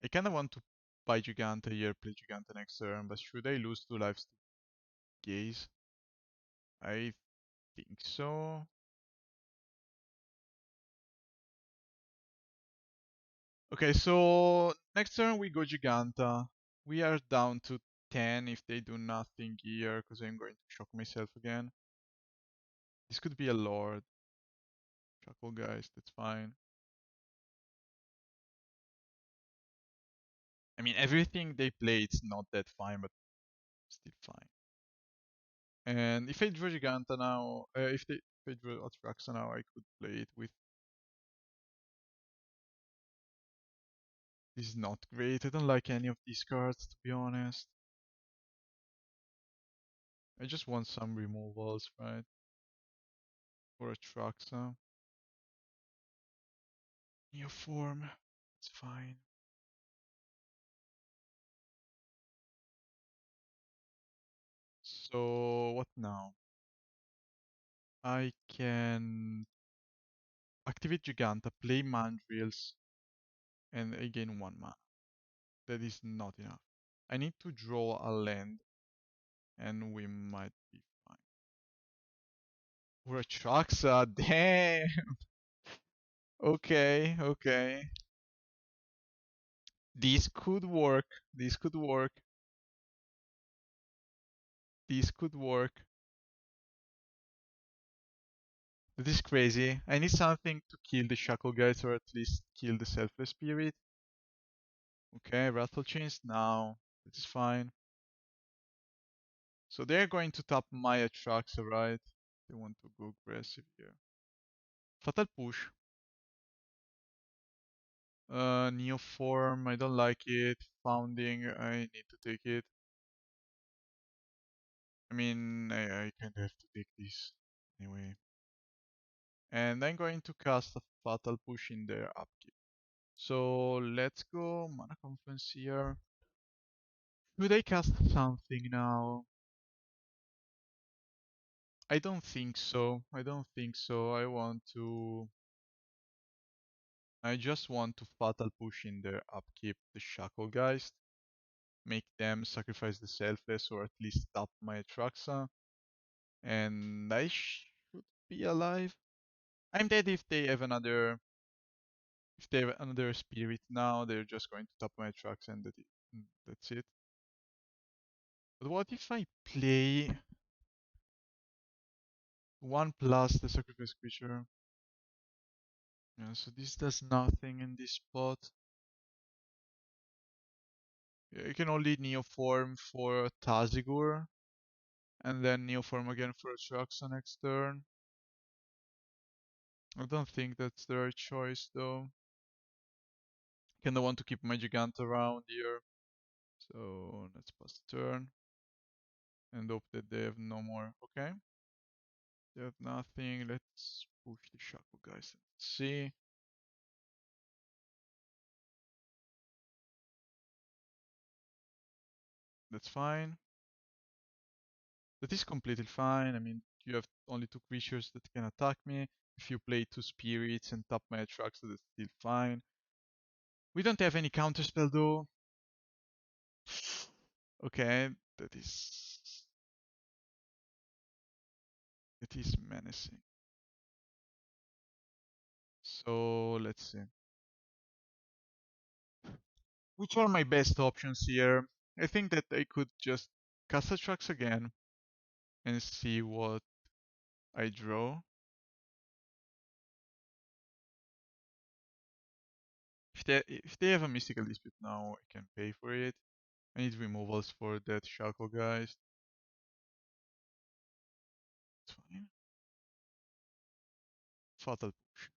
I kinda want to buy Jegantha here, play Jegantha next turn, but should I lose 2 lives to Gaze? I think so. Okay, so next turn we go Jegantha. We are down to 10 if they do nothing here, because I'm going to shock myself again. This could be a Lord. Shuckle guys, that's fine. I mean, everything they play, it's not that fine, but still fine. And if I draw Jegantha now, if I draw Atraxa now, I could play it with. This is not great. I don't like any of these cards, to be honest. I just want some removals, right? For Atraxa. Neoform. It's fine. So, what now? I can activate Giganta, play Mandrills, and I gain 1 mana. That is not enough. I need to draw a land, and we might be fine. We're Atraxa, damn! Okay, okay. This could work. This could work. This could work. That is crazy. I need something to kill the Shackle guys or at least kill the Selfless Spirit. Okay, Rattle Chains now. That is fine. So they're going to tap my Atraxa, right? They want to go aggressive here. Fatal Push. Neoform, I don't like it. Founding, I need to take it. I mean, I kind of have to take this anyway. And I'm going to cast a Fatal Push in their upkeep. So let's go Mana Confluence here. Should I cast something now? I don't think so. I don't think so. I just want to Fatal Push in their upkeep the Shacklegeist. Make them sacrifice the Selfless or at least tap my Atraxa. And I should be alive. I'm dead if they have another spirit now, they're just going to tap my Atraxa and that's it. But what if I play 1+ the sacrifice creature? Yeah, so this does nothing in this spot. Yeah, you can only Neoform for Tasigur, and then Neoform again for Atraxa next turn. I don't think that's the right choice though. Kinda want to keep my Gigant around here. So let's pass the turn. And hope that they have no more. Okay. They have nothing. Let's push the Shackle guys and see. That's fine. That is completely fine. I mean, you have only 2 creatures that can attack me. If you play 2 spirits and tap my Atraxa, that's still fine. We don't have any counterspell though. Okay, that is menacing. So let's see. Which are my best options here? I think that I could just cast Atraxa again and see what I draw. If they have a Mystical Dispute now, I can pay for it. I need removals for that Shacklegeist. It's fine. Fatal Push.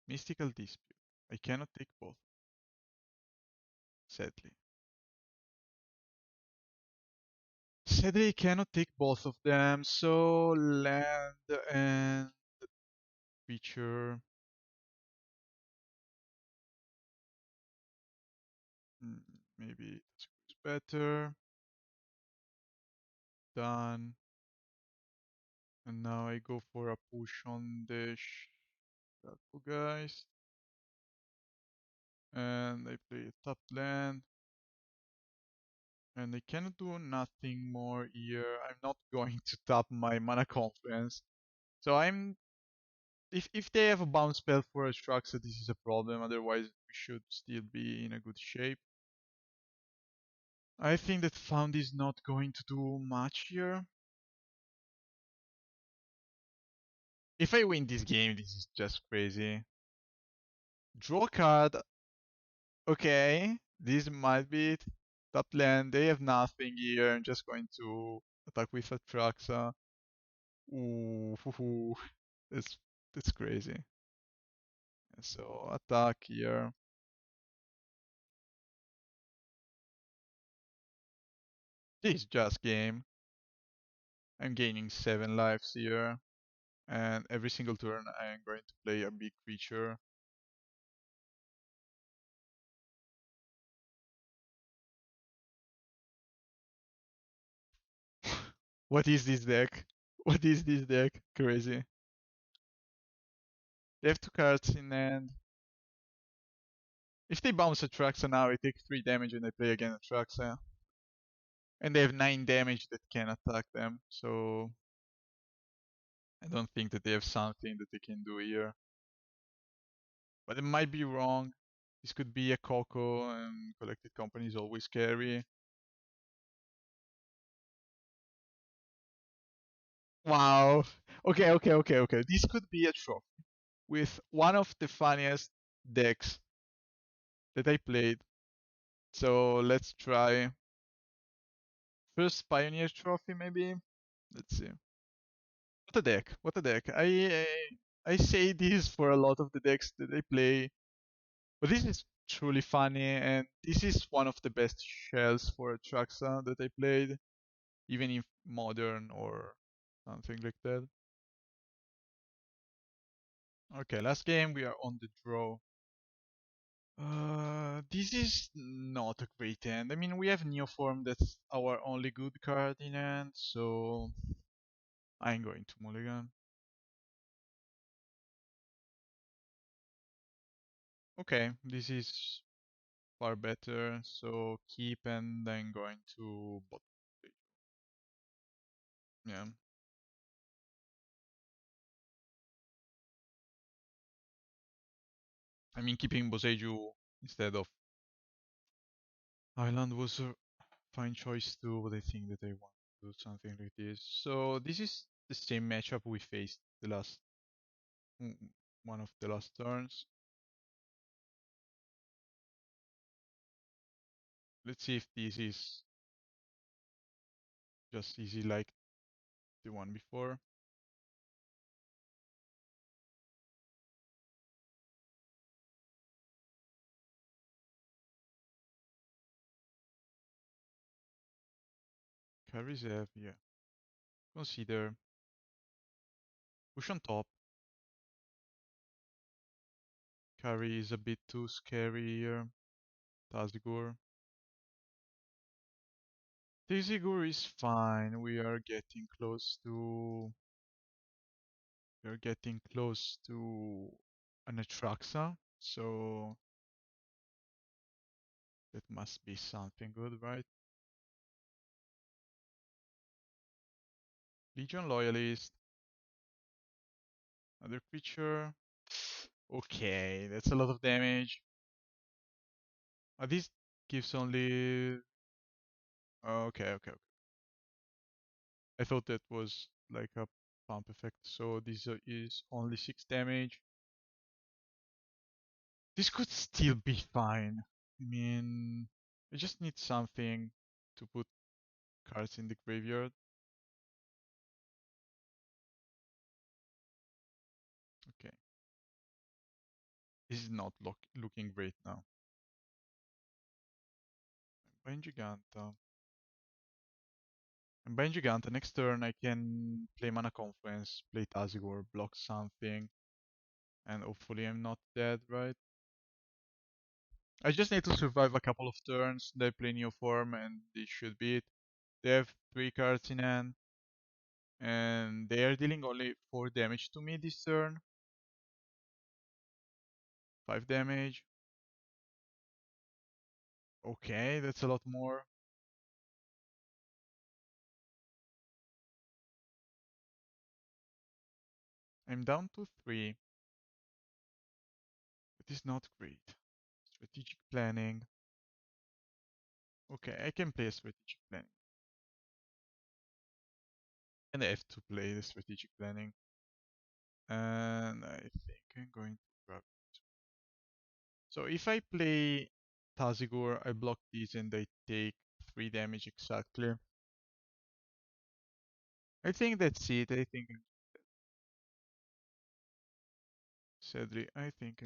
Mystical Dispute. I cannot take both, sadly. Sadly, I cannot take both of them, so land and creature. Maybe it's better. Done. And now I go for a push on the Shacklegeist. And I play a top land. And I cannot do nothing more here. I'm not going to tap my Mana Confluence. So if they have a bounce spell for Atraxa, this is a problem. Otherwise, we should still be in a good shape. I think that Found is not going to do much here. If I win this game, this is just crazy. Draw a card. Okay, this might be it. Top land, they have nothing here. I'm just going to attack with Atraxa. Ooh, hoo, hoo. That's crazy. So attack here. This is just game. I'm gaining 7 lives here. And every single turn I am going to play a big creature. What is this deck? What is this deck? Crazy. They have 2 cards in hand. If they bounce Atraxa now, I take 3 damage and I play again Atraxa. And they have 9 damage that can attack them, so I don't think that they have something that they can do here. But it might be wrong. This could be a Coco, and Collected Company is always scary. Wow. Okay. This could be a trophy with one of the funniest decks that I played. So let's try. First Pioneer Trophy, maybe? Let's see. What a deck. What a deck. I say this for a lot of the decks that I play. But this is truly funny, and this is one of the best shells for Atraxa that I played, even if modern or something like that. Okay, last game we are on the draw. This is not a great hand. I mean, we have Neoform, that's our only good card in hand, so I'm going to mulligan. Okay, this is far better, so keep and then going to bot. Yeah. I mean, keeping Boseiju instead of Island was a fine choice too, but I think that I want to do something like this. So this is the same matchup we faced the last mm, one of the last turns. Let's see if this is just easy like the one before. Carries have, yeah. Consider push on top. Carry is a bit too scary here. Tasigur. Tasigur is fine. We are getting close to an Atraxa, so that must be something good, right? Legion Loyalist. Another creature. Okay, that's a lot of damage. This gives only... Okay, okay, okay. I thought that was like a pump effect. So this is only 6 damage. This could still be fine. I mean, I just need something to put cards in the graveyard. Okay. This is not looking great now. I'm buying Jegantha. I'm buying Jegantha. Next turn I can play Mana Confluence, play Tasigur, block something, and hopefully I'm not dead, right? I just need to survive a couple of turns. They play Neoform and this should be it. They have 3 cards in hand, and they are dealing only 4 damage to me this turn. 5 damage. Okay, that's a lot more. I'm down to 3. It is not great. Strategic planning. Okay, I can play a strategic planning. And I have to play the strategic planning. And I think I'm going to grab it. So if I play Tasigur, I block these and I take 3 damage exactly. I think that's it. I think sadly, I think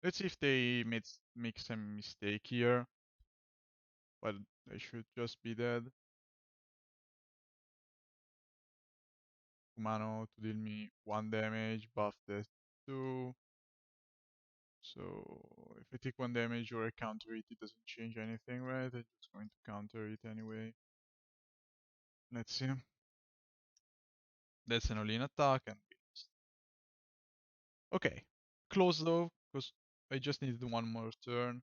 let's see if they make some mistake here. But I should just be dead. Kumano to deal me 1 damage, buff that 2. So if I take 1 damage or I counter it, it doesn't change anything, right? I'm just going to counter it anyway. Let's see. That's an all-in attack and we lost. Okay. Close though, because I just needed 1 more turn.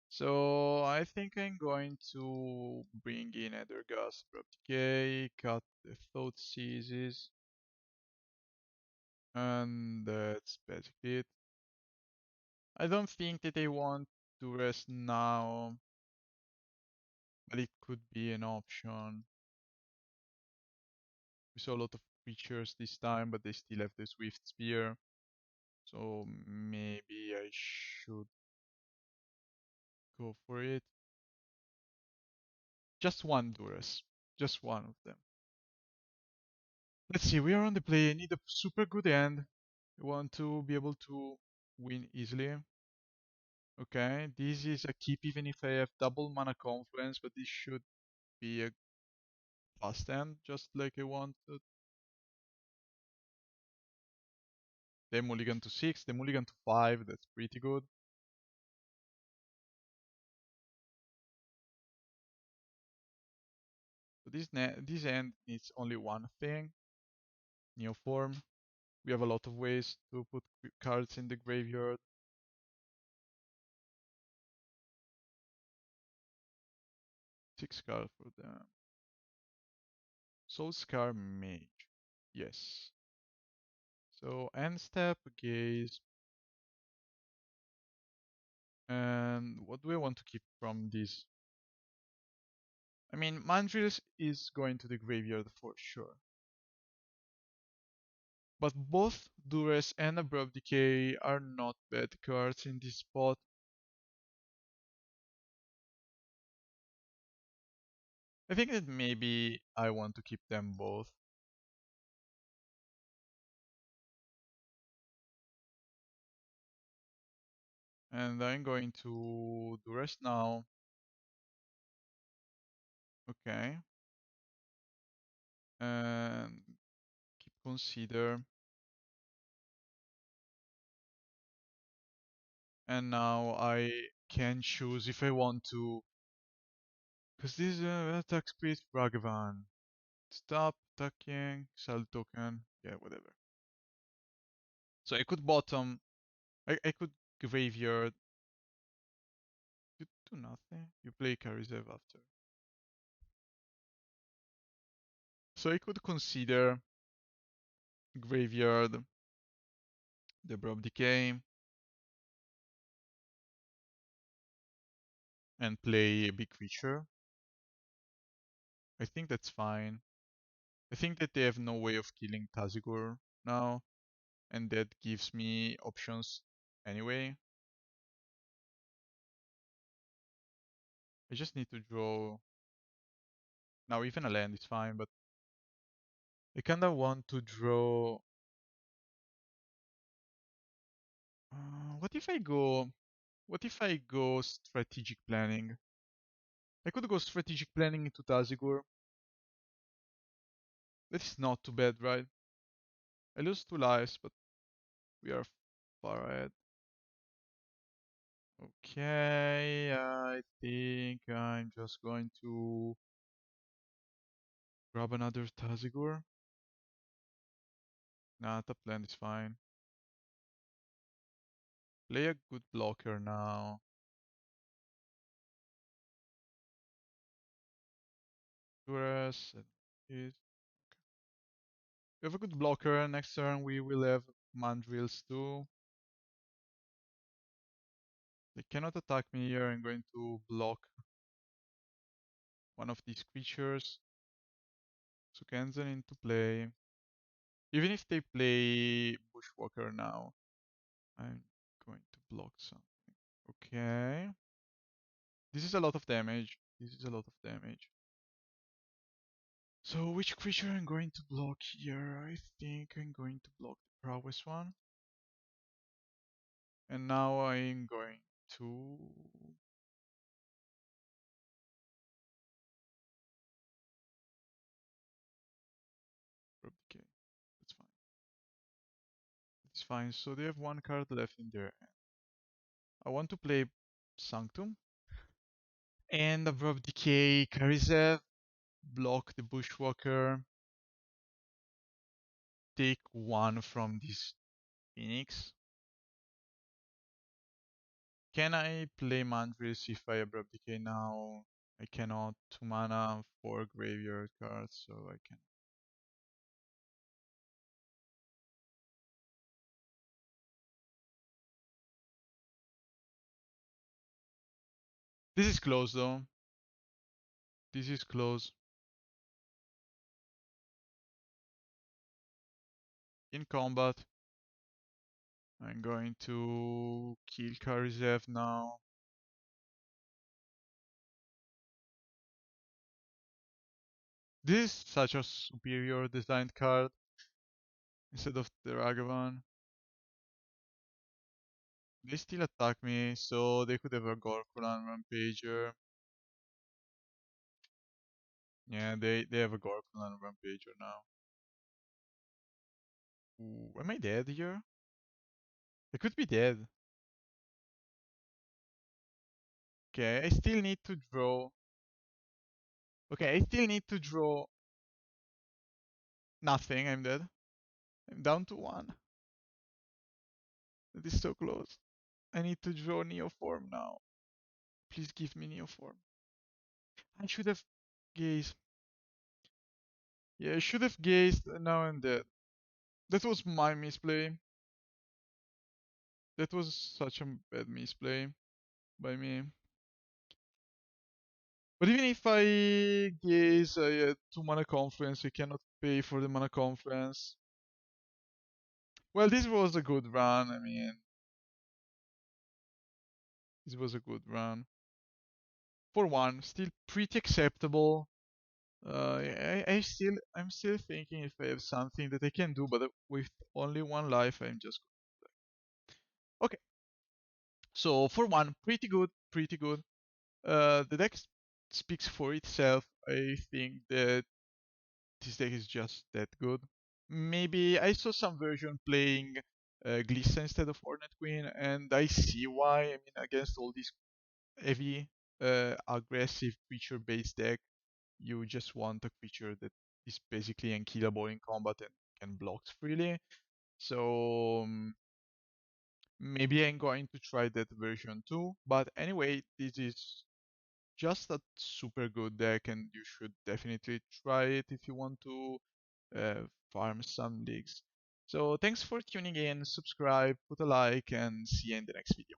So I think I'm going to bring in Aether Gust, Abrupt Decay, cut the Thoughtseizes, and that's basically it. I don't think that I want to rest now, but it could be an option. We saw a lot of creatures this time, but they still have the Swift Spear. So maybe I should go for it. Just one Duress. Just one of them. Let's see, we are on the play. I need a super good hand. I want to be able to win easily. Okay, this is a keep even if I have double Mana Confluence, but this should be a fast hand, just like I wanted. They mulligan to 6, they mulligan to 5, that's pretty good. So this end needs only one thing, Neoform. We have a lot of ways to put cards in the graveyard. Six cards for them. Soul Scar Mage. Yes. So end step, gaze. And what do I want to keep from this? I mean, Mandrills is going to the graveyard for sure. But both Duress and Abrupt Decay are not bad cards in this spot. I think that maybe I want to keep them both. And I'm going to Duress now. Okay. And keep consider. And now I can choose if I want to. Because this is attack speed Ragavan. Stop attacking, sell token, yeah, whatever. So I could bottom, I could graveyard Do nothing. You play Karizev after. So I could consider Graveyard, the Abrupt Decay, and play a big creature. I think that's fine. I think that they have no way of killing Tasigur now, and that gives me options anyway. I just need to draw. Now even a land is fine, but I kinda want to draw. What if I go? What if I go strategic planning? I could go strategic planning into Tasigur. That is not too bad, right? I lose 2 lives, but we are far ahead. Okay, I think I'm just going to grab another Tasigur. Nah, top land is fine. Play a good blocker now. Duress. We have a good blocker. Next turn we will have Mandrills too. They cannot attack me here. I'm going to block one of these creatures. Sukenzen into play. Even if they play Bushwalker now, I'm going to block something. Okay. This is a lot of damage. This is a lot of damage. So which creature I'm going to block here? I think I'm going to block the prowess one. And now I'm going to Abrupt Decay. That's fine. It's fine. So they have one card left in their hand. I want to play Sanctum. And Abrupt Decay, Karizev, block the Bushwalker, take one from this Phoenix. Can I play Mandrills if I Abrupt Decay now? I cannot. 2 mana, 4 graveyard cards, so I can. This is close though. This is close. In combat, I'm going to kill Karizev now. This is such a superior designed card instead of the Ragavan. They still attack me, so they could have a Gorkulan Rampager. Yeah, they have a Gorkulan Rampager now. Ooh, am I dead here? I could be dead. Okay, I still need to draw. Okay, I still need to draw nothing. I'm dead. I'm down to 1. That is so close. I need to draw Neoform now. Please give me Neoform. I should have gazed. Yeah, I should have gazed. Now I'm dead. That was my misplay. That was such a bad misplay by me. But even if I gaze, I had 2 mana confluence. I cannot pay for the mana confluence. Well, this was a good run. I mean, this was a good run. For one, still pretty acceptable. I'm still thinking if I have something that I can do, but with only 1 life, I'm just okay. So for one, pretty good, pretty good. The deck speaks for itself. I think that this deck is just that good. Maybe I saw some version playing Glissa instead of Hornet Queen, and I see why. I mean, against all these heavy, aggressive creature-based deck, you just want a creature that is basically unkillable in combat and can block freely. So Maybe I'm going to try that version too. But anyway, this is just a super good deck, and you should definitely try it if you want to farm some leagues. So thanks for tuning in, subscribe, put a like, and see you in the next video.